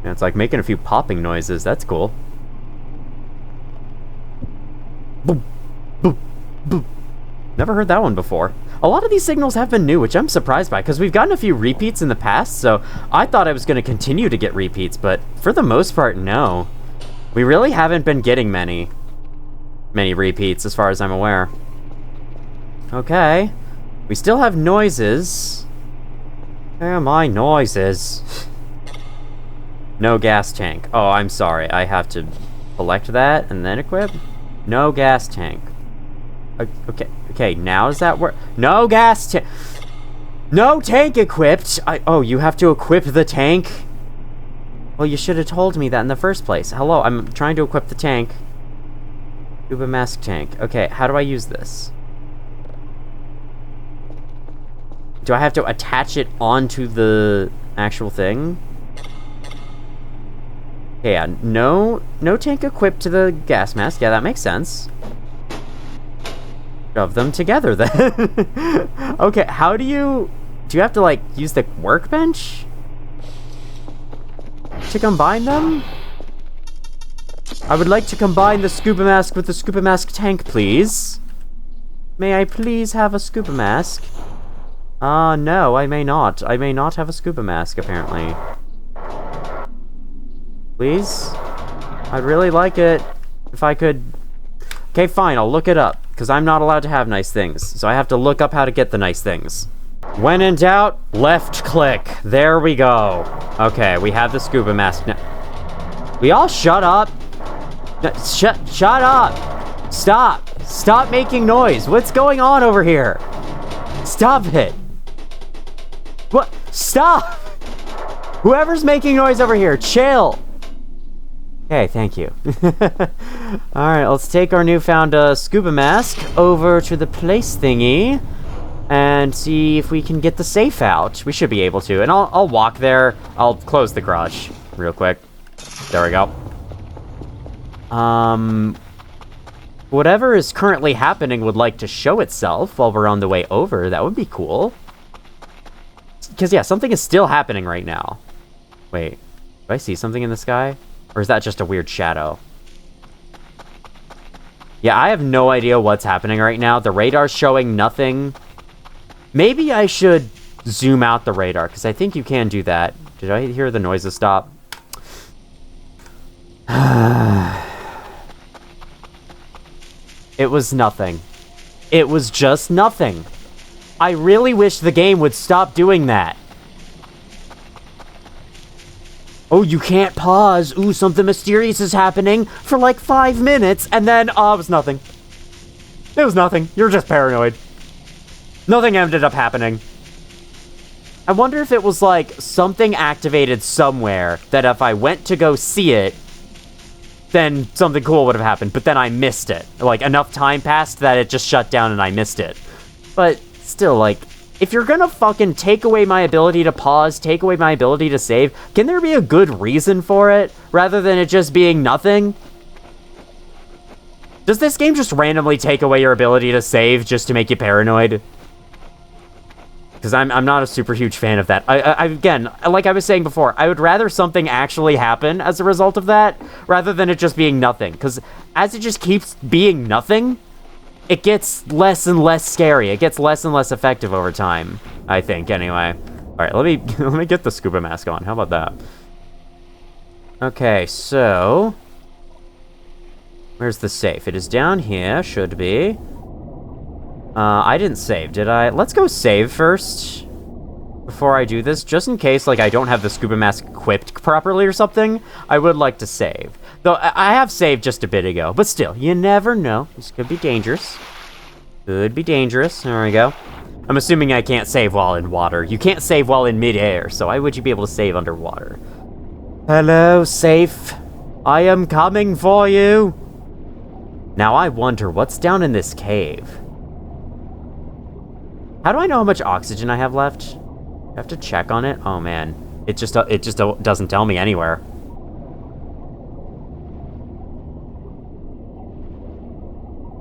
And it's like making a few popping noises. That's cool. Boop, boop, boop. Never heard that one before. A lot of these signals have been new, which I'm surprised by, because we've gotten a few repeats in the past, so I thought I was going to continue to get repeats, but for the most part, no. We really haven't been getting many repeats, as far as I'm aware. Okay. We still have noises. Where are my noises? No gas tank. Oh, I'm sorry. I have to collect that and then equip? No gas tank. Okay, now does that work? No gas tank! No tank equipped! Oh, you have to equip the tank? Well, you should have told me that in the first place. Hello, I'm trying to equip the tank. Scuba mask tank. Okay, how do I use this? Do I have to attach it onto the actual thing? Yeah, no tank equipped to the gas mask. Yeah, that makes sense. Shove them together then. Okay, how do you have to like use the workbench to combine them? I would like to combine the scuba mask with the scuba mask tank, please. May I please have a scuba mask? No, I may not. I may not have a scuba mask, apparently. Please? I'd really like it if I could... Okay, fine, I'll look it up, because I'm not allowed to have nice things, so I have to look up how to get the nice things. When in doubt, left click. There we go. Okay, we have the scuba mask now. We all shut up. Shut up. Stop making noise. What's going on over here? Stop it. What? Stop. Whoever's making noise over here, chill. Okay, thank you. Alright, let's take our newfound scuba mask over to the place thingy and see if we can get the safe out. We should be able to. And I'll walk there. I'll close the garage real quick. There we go. Whatever is currently happening would like to show itself while we're on the way over. That would be cool. Because, yeah, something is still happening right now. Wait, do I see something in the sky? Or is that just a weird shadow? Yeah, I have no idea what's happening right now. The radar's showing nothing. Maybe I should zoom out the radar, because I think you can do that. Did I hear the noises stop? It was nothing. It was just nothing. I really wish the game would stop doing that. Oh, you can't pause. Ooh, something mysterious is happening for like 5 minutes, and then, it was nothing. It was nothing. You're just paranoid. Nothing ended up happening. I wonder if it was like something activated somewhere that if I went to go see it, then something cool would have happened, but then I missed it. Like, enough time passed that it just shut down and I missed it. But still, like, if you're gonna fucking take away my ability to pause, take away my ability to save, can there be a good reason for it, rather than it just being nothing? Does this game just randomly take away your ability to save just to make you paranoid? Because I'm not a super huge fan of that. Again, like I was saying before, I would rather something actually happen as a result of that, rather than it just being nothing. Because as it just keeps being nothing, it gets less and less scary. It gets less and less effective over time, I think, anyway. Alright, let me get the scuba mask on. How about that? Okay, so... where's the safe? It is down here, should be. I didn't save, did I? Let's go save first. before I do this, just in case, like, I don't have the scuba mask equipped properly or something, I would like to save. Though, I have saved just a bit ago, but still, you never know. This could be dangerous. Could be dangerous. There we go. I'm assuming I can't save while in water. You can't save while in midair, so why would you be able to save underwater? Hello, safe. I am coming for you. Now I wonder what's down in this cave. How do I know how much oxygen I have left? I have to check on it. Oh man, it just doesn't tell me anywhere.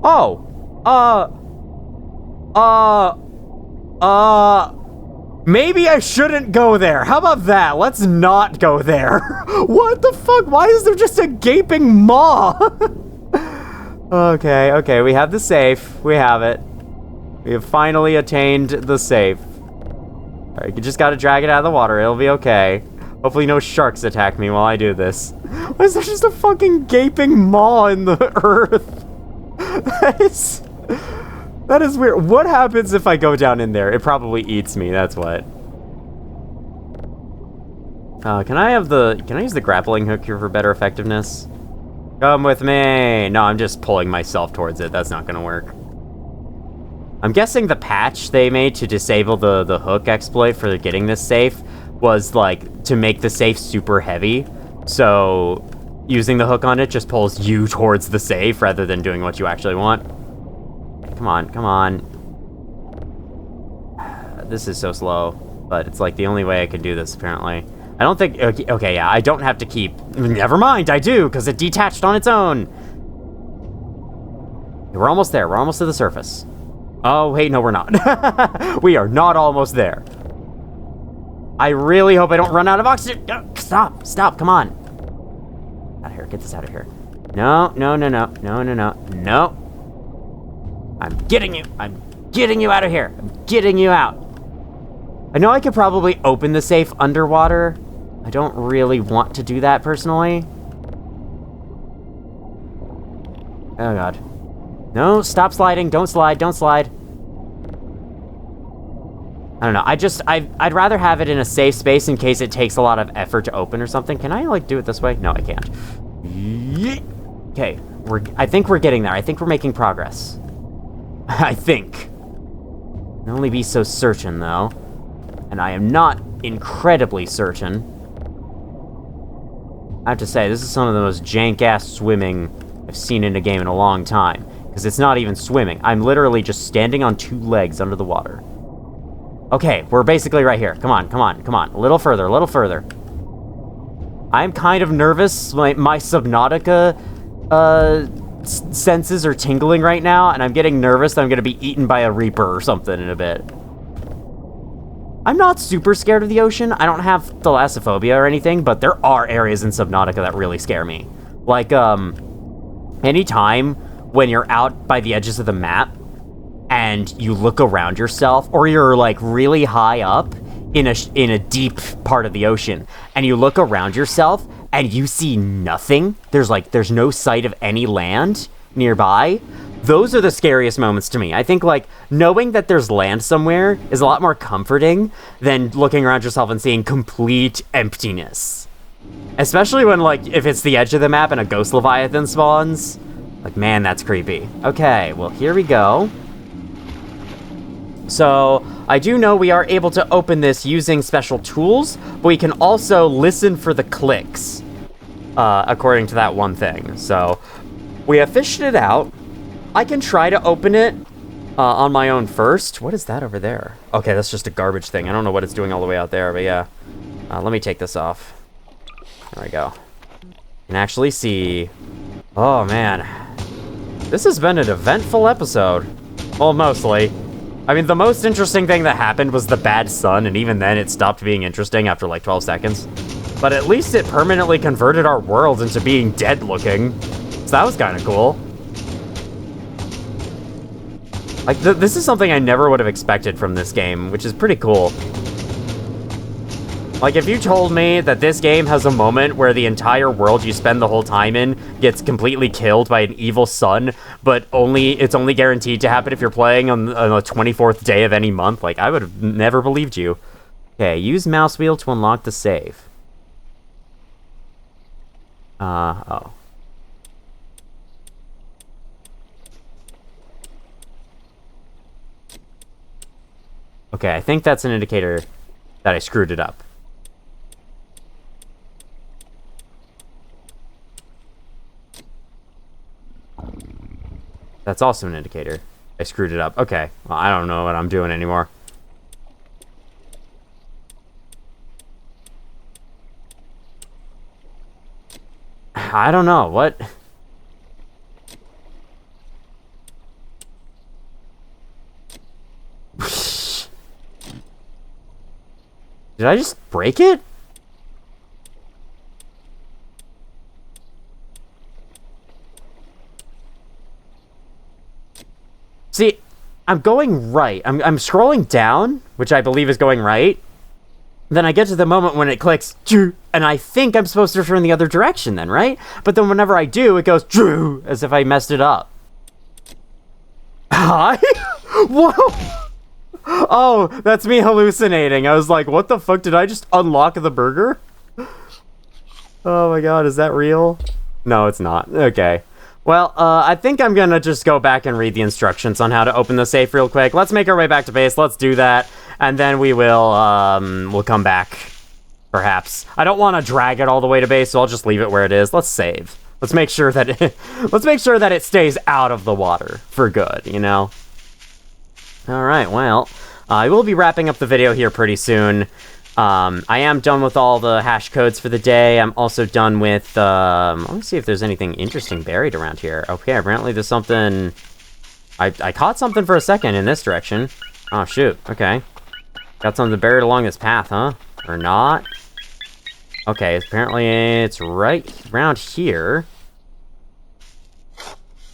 Oh, maybe I shouldn't go there. How about that? Let's not go there. What the fuck? Why is there just a gaping maw? Okay, we have the safe. We have it. We have finally attained the safe. Alright, you just gotta drag it out of the water. It'll be okay. Hopefully no sharks attack me while I do this. Why is there just a fucking gaping maw in the earth? That is weird. What happens if I go down in there? It probably eats me, that's what. Can I use the grappling hook here for better effectiveness? Come with me! No, I'm just pulling myself towards it. That's not gonna work. I'm guessing the patch they made to disable the hook exploit for getting this safe was, like, to make the safe super heavy. So, using the hook on it just pulls you towards the safe rather than doing what you actually want. Come on, come on. This is so slow, but it's, like, the only way I can do this, apparently. I don't think... Okay, yeah, I don't have to keep... Never mind, I do, because it detached on its own. We're almost there. We're almost to the surface. Oh, wait, no, we're not. We are not almost there. I really hope I don't run out of oxygen. Stop, come on. Out of here, get this out of here. No. I'm getting you out of here. I'm getting you out. I know I could probably open the safe underwater. I don't really want to do that personally. Oh god. No, stop sliding. Don't slide. I don't know. I'd rather have it in a safe space in case it takes a lot of effort to open or something. Can I, like, do it this way? No, I can't. Okay, I think we're getting there. I think we're making progress. I think. Can only be so certain, though. And I am not incredibly certain. I have to say, this is some of the most jank-ass swimming I've seen in a game in a long time. Because it's not even swimming. I'm literally just standing on 2 legs under the water. Okay, we're basically right here. Come on. A little further. I'm kind of nervous. My Subnautica senses are tingling right now, and I'm getting nervous that I'm going to be eaten by a Reaper or something in a bit. I'm not super scared of the ocean. I don't have thalassophobia or anything, but there are areas in Subnautica that really scare me. Like, anytime when you're out by the edges of the map and you look around yourself, or you're, like, really high up in a deep part of the ocean, and you look around yourself and you see nothing, there's no sight of any land nearby, those are the scariest moments to me. I think, like, knowing that there's land somewhere is a lot more comforting than looking around yourself and seeing complete emptiness. Especially when, like, if it's the edge of the map and a ghost leviathan spawns. Like, man, that's creepy. Okay, well, here we go. So, I do know we are able to open this using special tools, but we can also listen for the clicks, according to that one thing. So, we have fished it out. I can try to open it on my own first. What is that over there? Okay, that's just a garbage thing. I don't know what it's doing all the way out there, but yeah. Let me take this off. There we go. You can actually see... Oh, man. This has been an eventful episode. Well, mostly. I mean, the most interesting thing that happened was the bad sun, and even then it stopped being interesting after like 12 seconds. But at least it permanently converted our world into being dead-looking. So that was kind of cool. Like, this is something I never would have expected from this game, which is pretty cool. Like, if you told me that this game has a moment where the entire world you spend the whole time in gets completely killed by an evil sun, but it's only guaranteed to happen if you're playing on the 24th day of any month, like, I would have never believed you. Okay, use mouse wheel to unlock the save. Oh. Okay, I think that's an indicator that I screwed it up. That's also an indicator. I screwed it up. Okay, well, I don't know what I'm doing anymore. I don't know, what? Did I just break it? See, I'm going right. I'm scrolling down, which I believe is going right. Then I get to the moment when it clicks, and I think I'm supposed to turn the other direction then, right? But then whenever I do, it goes, as if I messed it up. Hi? Whoa! Oh, that's me hallucinating. I was like, what the fuck? Did I just unlock the burger? Oh my god, is that real? No, it's not. Okay. Well, I think I'm gonna just go back and read the instructions on how to open the safe real quick. Let's make our way back to base. Let's do that. And then we will, we'll come back. Perhaps. I don't want to drag it all the way to base, so I'll just leave it where it is. Let's save. Let's make sure that it stays out of the water for good, you know? Alright, well, I will be wrapping up the video here pretty soon. I am done with all the hash codes for the day. I'm also done with, let me see if there's anything interesting buried around here. Okay, apparently there's something... I caught something for a second in this direction. Oh, shoot. Okay. Got something buried along this path, huh? Or not? Okay, apparently it's right around here.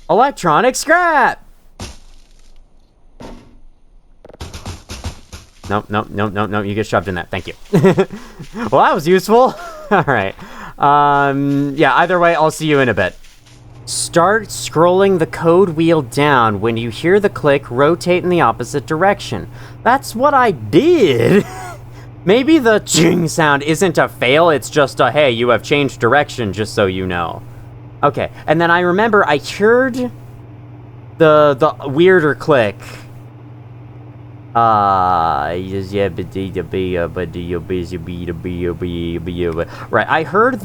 Electronic scrap! Nope, you get shoved in that. Thank you. Well, that was useful. Alright. Yeah, either way, I'll see you in a bit. Start scrolling the code wheel down. When you hear the click, rotate in the opposite direction. That's what I did. Maybe the ching sound isn't a fail, it's just a, hey, you have changed direction, just so you know. Okay, and then I remember I heard the weirder click. Right, I heard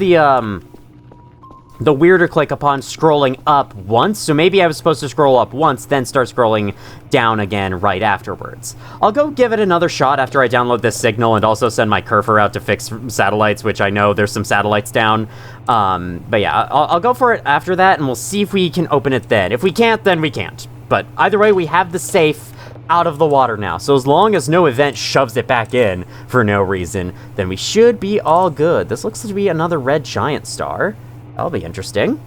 the weirder click upon scrolling up once, so maybe I was supposed to scroll up once, then start scrolling down again right afterwards. I'll go give it another shot after I download this signal and also send my Kerfer out to fix satellites, which I know there's some satellites down. But yeah, I'll go for it after that, and we'll see if we can open it then. If we can't, then we can't. But either way, we have the safe out of the water now, so as long as no event shoves it back in for no reason, then we should be all good. This looks to be another red giant star. That'll be interesting.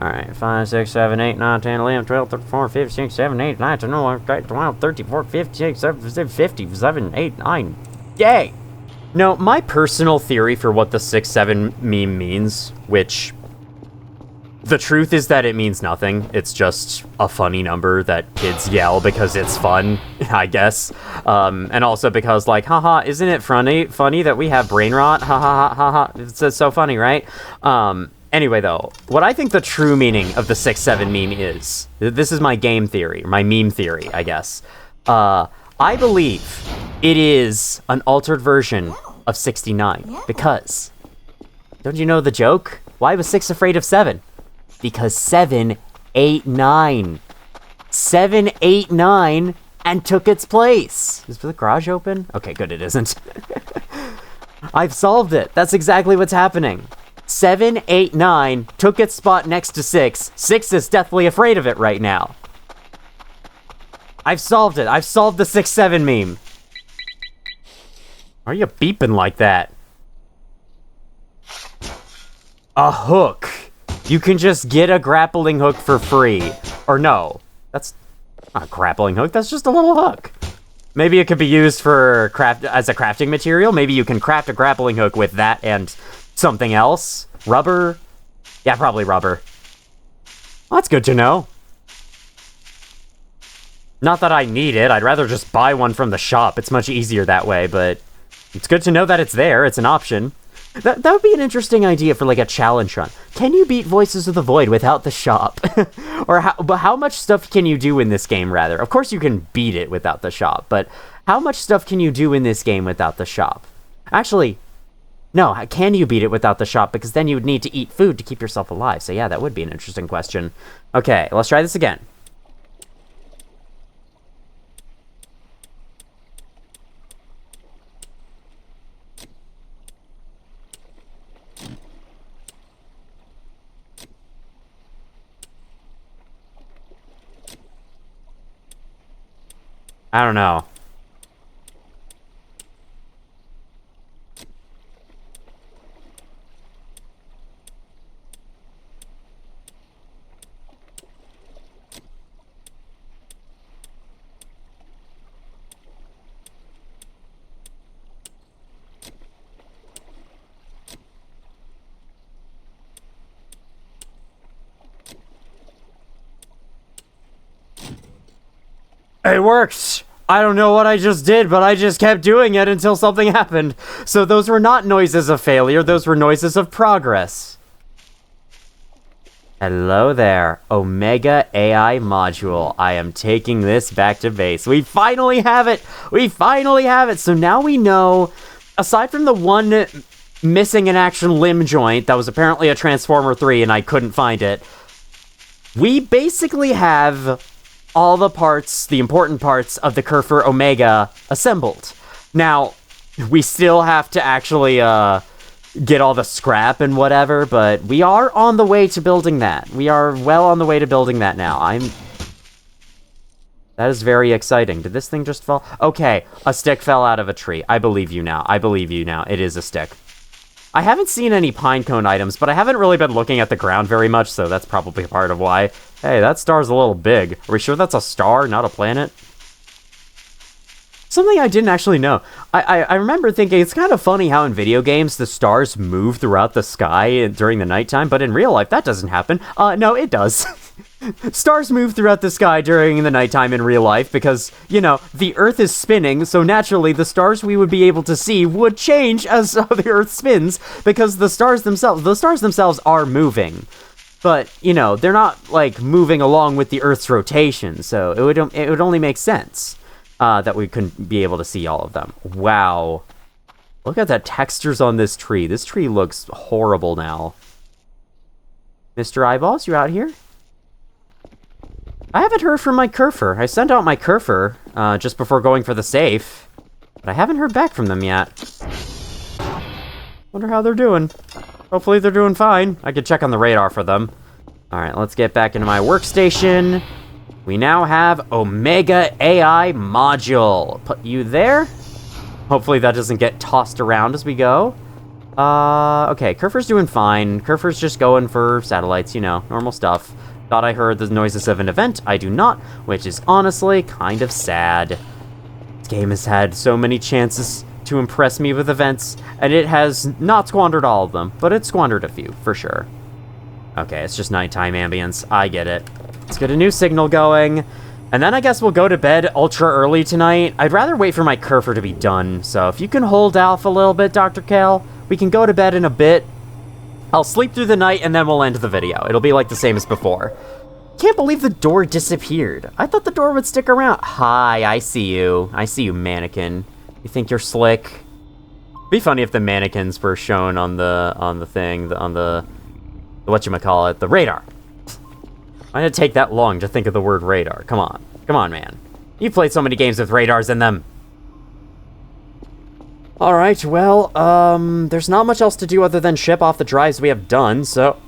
Alright, 5, 6, 7, 8, 9, 10, 11, 12, 13, 14, 15, 16, 17, 18, 19, 20, 12, 13, 14, 15, 16, 17, 7, 8, 9. Yay! No, my personal theory for what the 6-7 meme means, which... the truth is that it means nothing. It's just a funny number that kids yell because it's fun, I guess. And also because, like, haha, isn't it funny that we have brain rot? Ha ha ha ha ha. It's so funny, right? Anyway, though, what I think the true meaning of the 6-7 meme is, this is my game theory, my meme theory, I guess. I believe it is an altered version of 69, because, don't you know the joke? Why was 6 afraid of 7? Because 7 ate 9. 7 ate 9 and took its place. Is the garage open? Okay, good, it isn't. I've solved it. That's exactly what's happening. 7 ate 9, took its spot next to 6. 6 is deathly afraid of it right now. I've solved it. I've solved the 6-7 meme. Why are you beeping like that? A hook. You can just get a grappling hook for free. Or no, that's not a grappling hook, that's just a little hook. Maybe it could be used for as a crafting material. Maybe you can craft a grappling hook with that and something else. Rubber? Yeah, probably rubber. Well, that's good to know. Not that I need it, I'd rather just buy one from the shop. It's much easier that way, but It's good to know that it's there. It's an option. That would be an interesting idea for, like, a challenge run. Can you beat Voices of the Void without the shop? Or how much stuff can you do in this game, rather? Of course you can beat it without the shop, but how much stuff can you do in this game without the shop? Actually, no, can you beat it without the shop? Because then you would need to eat food to keep yourself alive. So yeah, that would be an interesting question. Okay, let's try this again. I don't know. It works! I don't know what I just did, but I just kept doing it until something happened. So those were not noises of failure, those were noises of progress. Hello there, Omega AI module. I am taking this back to base. We finally have it! We finally have it! So now we know, aside from the one missing in action limb joint that was apparently a Transformer 3 and I couldn't find it, we basically have all the parts, the important parts of the Kerfur Omega assembled. Now, we still have to actually get all the scrap and whatever, but we are on the way to building that. We are well on the way to building that now. That is very exciting. Did this thing just fall? Okay, a stick fell out of a tree. I believe you now. I believe you now. It is a stick. I haven't seen any pinecone items, but I haven't really been looking at the ground very much, so that's probably part of why. Hey, that star's a little big. Are we sure that's a star, not a planet? Something I didn't actually know. I remember thinking it's kind of funny how in video games the stars move throughout the sky during the nighttime, but in real life that doesn't happen. No, it does. Stars move throughout the sky during the nighttime in real life because, you know, the Earth is spinning, so naturally the stars we would be able to see would change as the Earth spins because the stars themselves are moving. But, you know, they're not, like, moving along with the Earth's rotation, so it would only make sense that we couldn't be able to see all of them. Wow. Look at the textures on this tree. This tree looks horrible now. Mr. Eyeballs, you out here? I haven't heard from my Kerfur. I sent out my Kerfur just before going for the safe, but I haven't heard back from them yet. Wonder how they're doing. Hopefully they're doing fine. I could check on the radar for them. Alright, let's get back into my workstation. We now have Omega AI module. Put you there. Hopefully that doesn't get tossed around as we go. Okay, Kerfur's doing fine. Kerfur's just going for satellites, you know, normal stuff. Thought I heard the noises of an event. I do not, which is honestly kind of sad. This game has had so many chances to impress me with events, and it has not squandered all of them, but it squandered a few, for sure. Okay, it's just nighttime ambience. I get it. Let's get a new signal going, and then I guess we'll go to bed ultra early tonight. I'd rather wait for my Kerfur to be done, so if you can hold Alf a little bit, Dr. Kale, we can go to bed in a bit. I'll sleep through the night, and then we'll end the video. It'll be like the same as before. Can't believe the door disappeared. I thought the door would stick around. Hi, I see you. I see you, mannequin. You think you're slick? It'd be funny if the mannequins were shown on the thing, on the whatchamacallit, the radar. Why did it take that long to think of the word radar? Come on. Come on, man. You've played so many games with radars in them. Alright, well, there's not much else to do other than ship off the drives we have done, so...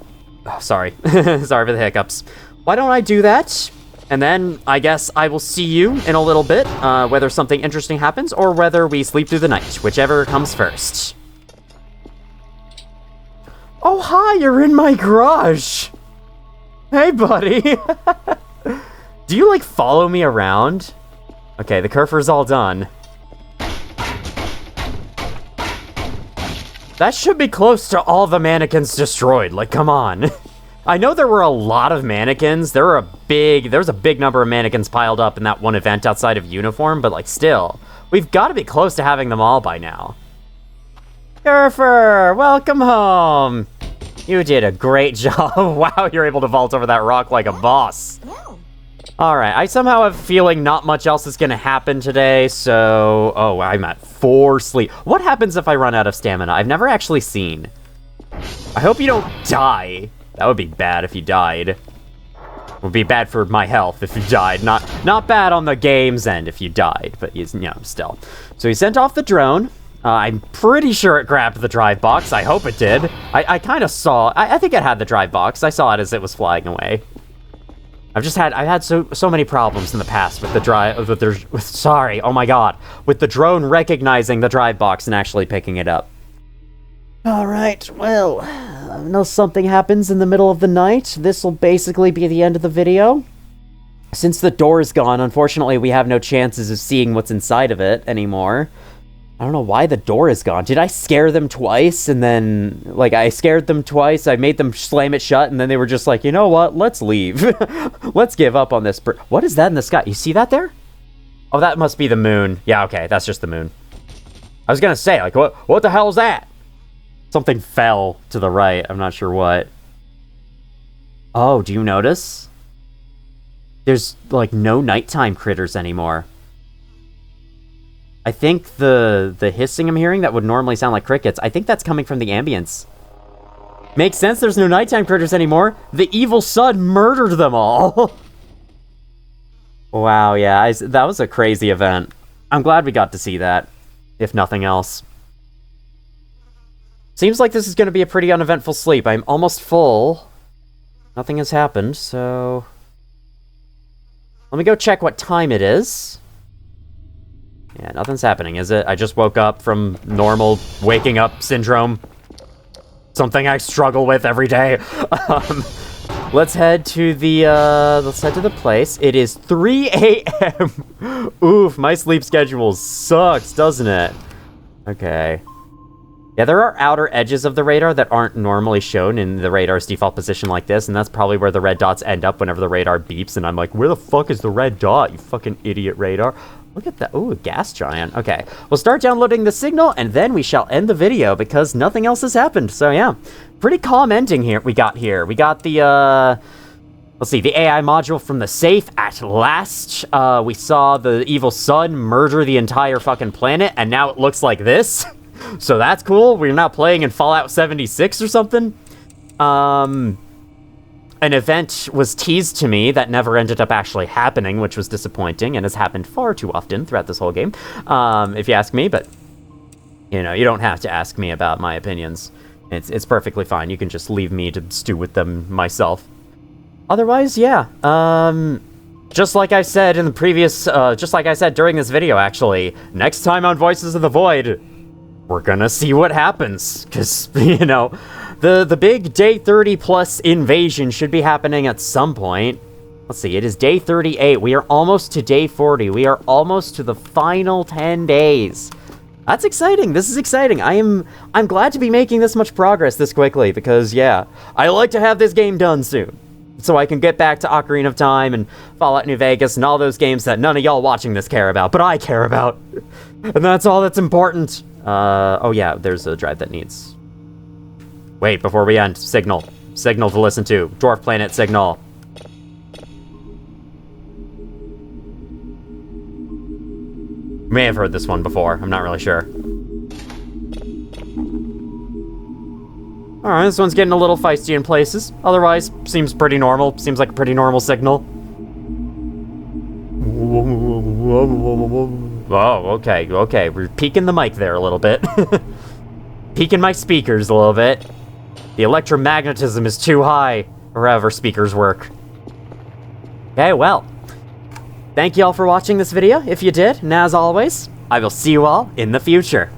Oh, sorry. Sorry for the hiccups. Why don't I do that? And then, I guess I will see you in a little bit, whether something interesting happens or whether we sleep through the night, whichever comes first. Oh, hi, you're in my garage! Hey, buddy! Do you, like, follow me around? Okay, the Kerfur's all done. That should be close to all the mannequins destroyed, like, come on. I know there were a lot of mannequins. There was a big number of mannequins piled up in that one event outside of Uniform, but, like, still. We've got to be close to having them all by now. Surfer, welcome home. You did a great job. Wow, you're able to vault over that rock like a boss. Alright, I somehow have a feeling not much else is gonna happen today, so... Oh, I'm at 4 sleep. What happens if I run out of stamina? I've never actually seen. I hope you don't die. That would be bad if you died. It would be bad for my health if you died. Not bad on the game's end if you died, but, you know, still. So he sent off the drone. I'm pretty sure it grabbed the drive box. I hope it did. I kind of saw... I think it had the drive box. I saw it as it was flying away. I've had so many problems in the past with the with the drone recognizing the drive box and actually picking it up. Alright, well, unless something happens in the middle of the night, this will basically be the end of the video. Since the door is gone, unfortunately, we have no chances of seeing what's inside of it anymore. I don't know why the door is gone. Did I scare them twice? And then, like, I scared them twice. I made them slam it shut, and then they were just like, you know what? Let's leave. Let's give up on this. What is that in the sky? You see that there? Oh, that must be the moon. Yeah, okay, that's just the moon. I was gonna say, like, what the hell is that? Something fell to the right. I'm not sure what. Oh, do you notice? There's, like, no nighttime critters anymore. I think the hissing I'm hearing that would normally sound like crickets, I think that's coming from the ambience. Makes sense, there's no nighttime critters anymore. The evil sun murdered them all. Wow, yeah, that was a crazy event. I'm glad we got to see that, if nothing else. Seems like this is going to be a pretty uneventful sleep. I'm almost full. Nothing has happened, so... Let me go check what time it is. Yeah, nothing's happening, is it? I just woke up from normal waking up syndrome. Something I struggle with every day. Let's head to the place. It is 3 a.m. Oof, my sleep schedule sucks, doesn't it? Okay. Yeah, there are outer edges of the radar that aren't normally shown in the radar's default position like this, and that's probably where the red dots end up whenever the radar beeps, and I'm like, where the fuck is the red dot, you fucking idiot radar? Look at that. Ooh, a gas giant. Okay, we'll start downloading the signal, and then we shall end the video, because nothing else has happened. So, yeah. Pretty calm ending here. We got the, let's see, the AI module from the safe at last. We saw the evil sun murder the entire fucking planet, and now it looks like this. So that's cool. We're not playing in Fallout 76 or something. An event was teased to me that never ended up actually happening, which was disappointing, and has happened far too often throughout this whole game, if you ask me, but, you know, you don't have to ask me about my opinions. It's perfectly fine. You can just leave me to stew with them myself. Otherwise, yeah, just like I said in the previous, just like I said during this video, actually, next time on Voices of the Void, we're gonna see what happens, because, you know, the big day 30 plus invasion should be happening at some point. Let's see, it is day 38. We are almost to day 40. We are almost to the final 10 days. That's exciting. This is exciting. I'm glad to be making this much progress this quickly, because, yeah, I like to have this game done soon, so I can get back to Ocarina of Time and Fallout New Vegas and all those games that none of y'all watching this care about, but I care about. And that's all that's important. Oh yeah, there's a drive that needs... Wait, before we end, signal. Signal to listen to. Dwarf Planet signal. May have heard this one before, I'm not really sure. Alright, this one's getting a little feisty in places. Otherwise, seems pretty normal. Seems like a pretty normal signal. Oh, okay. We're peeking the mic there a little bit. Peeking my speakers a little bit. The electromagnetism is too high, or however speakers work. Okay, well. Thank you all for watching this video, if you did, and as always, I will see you all in the future.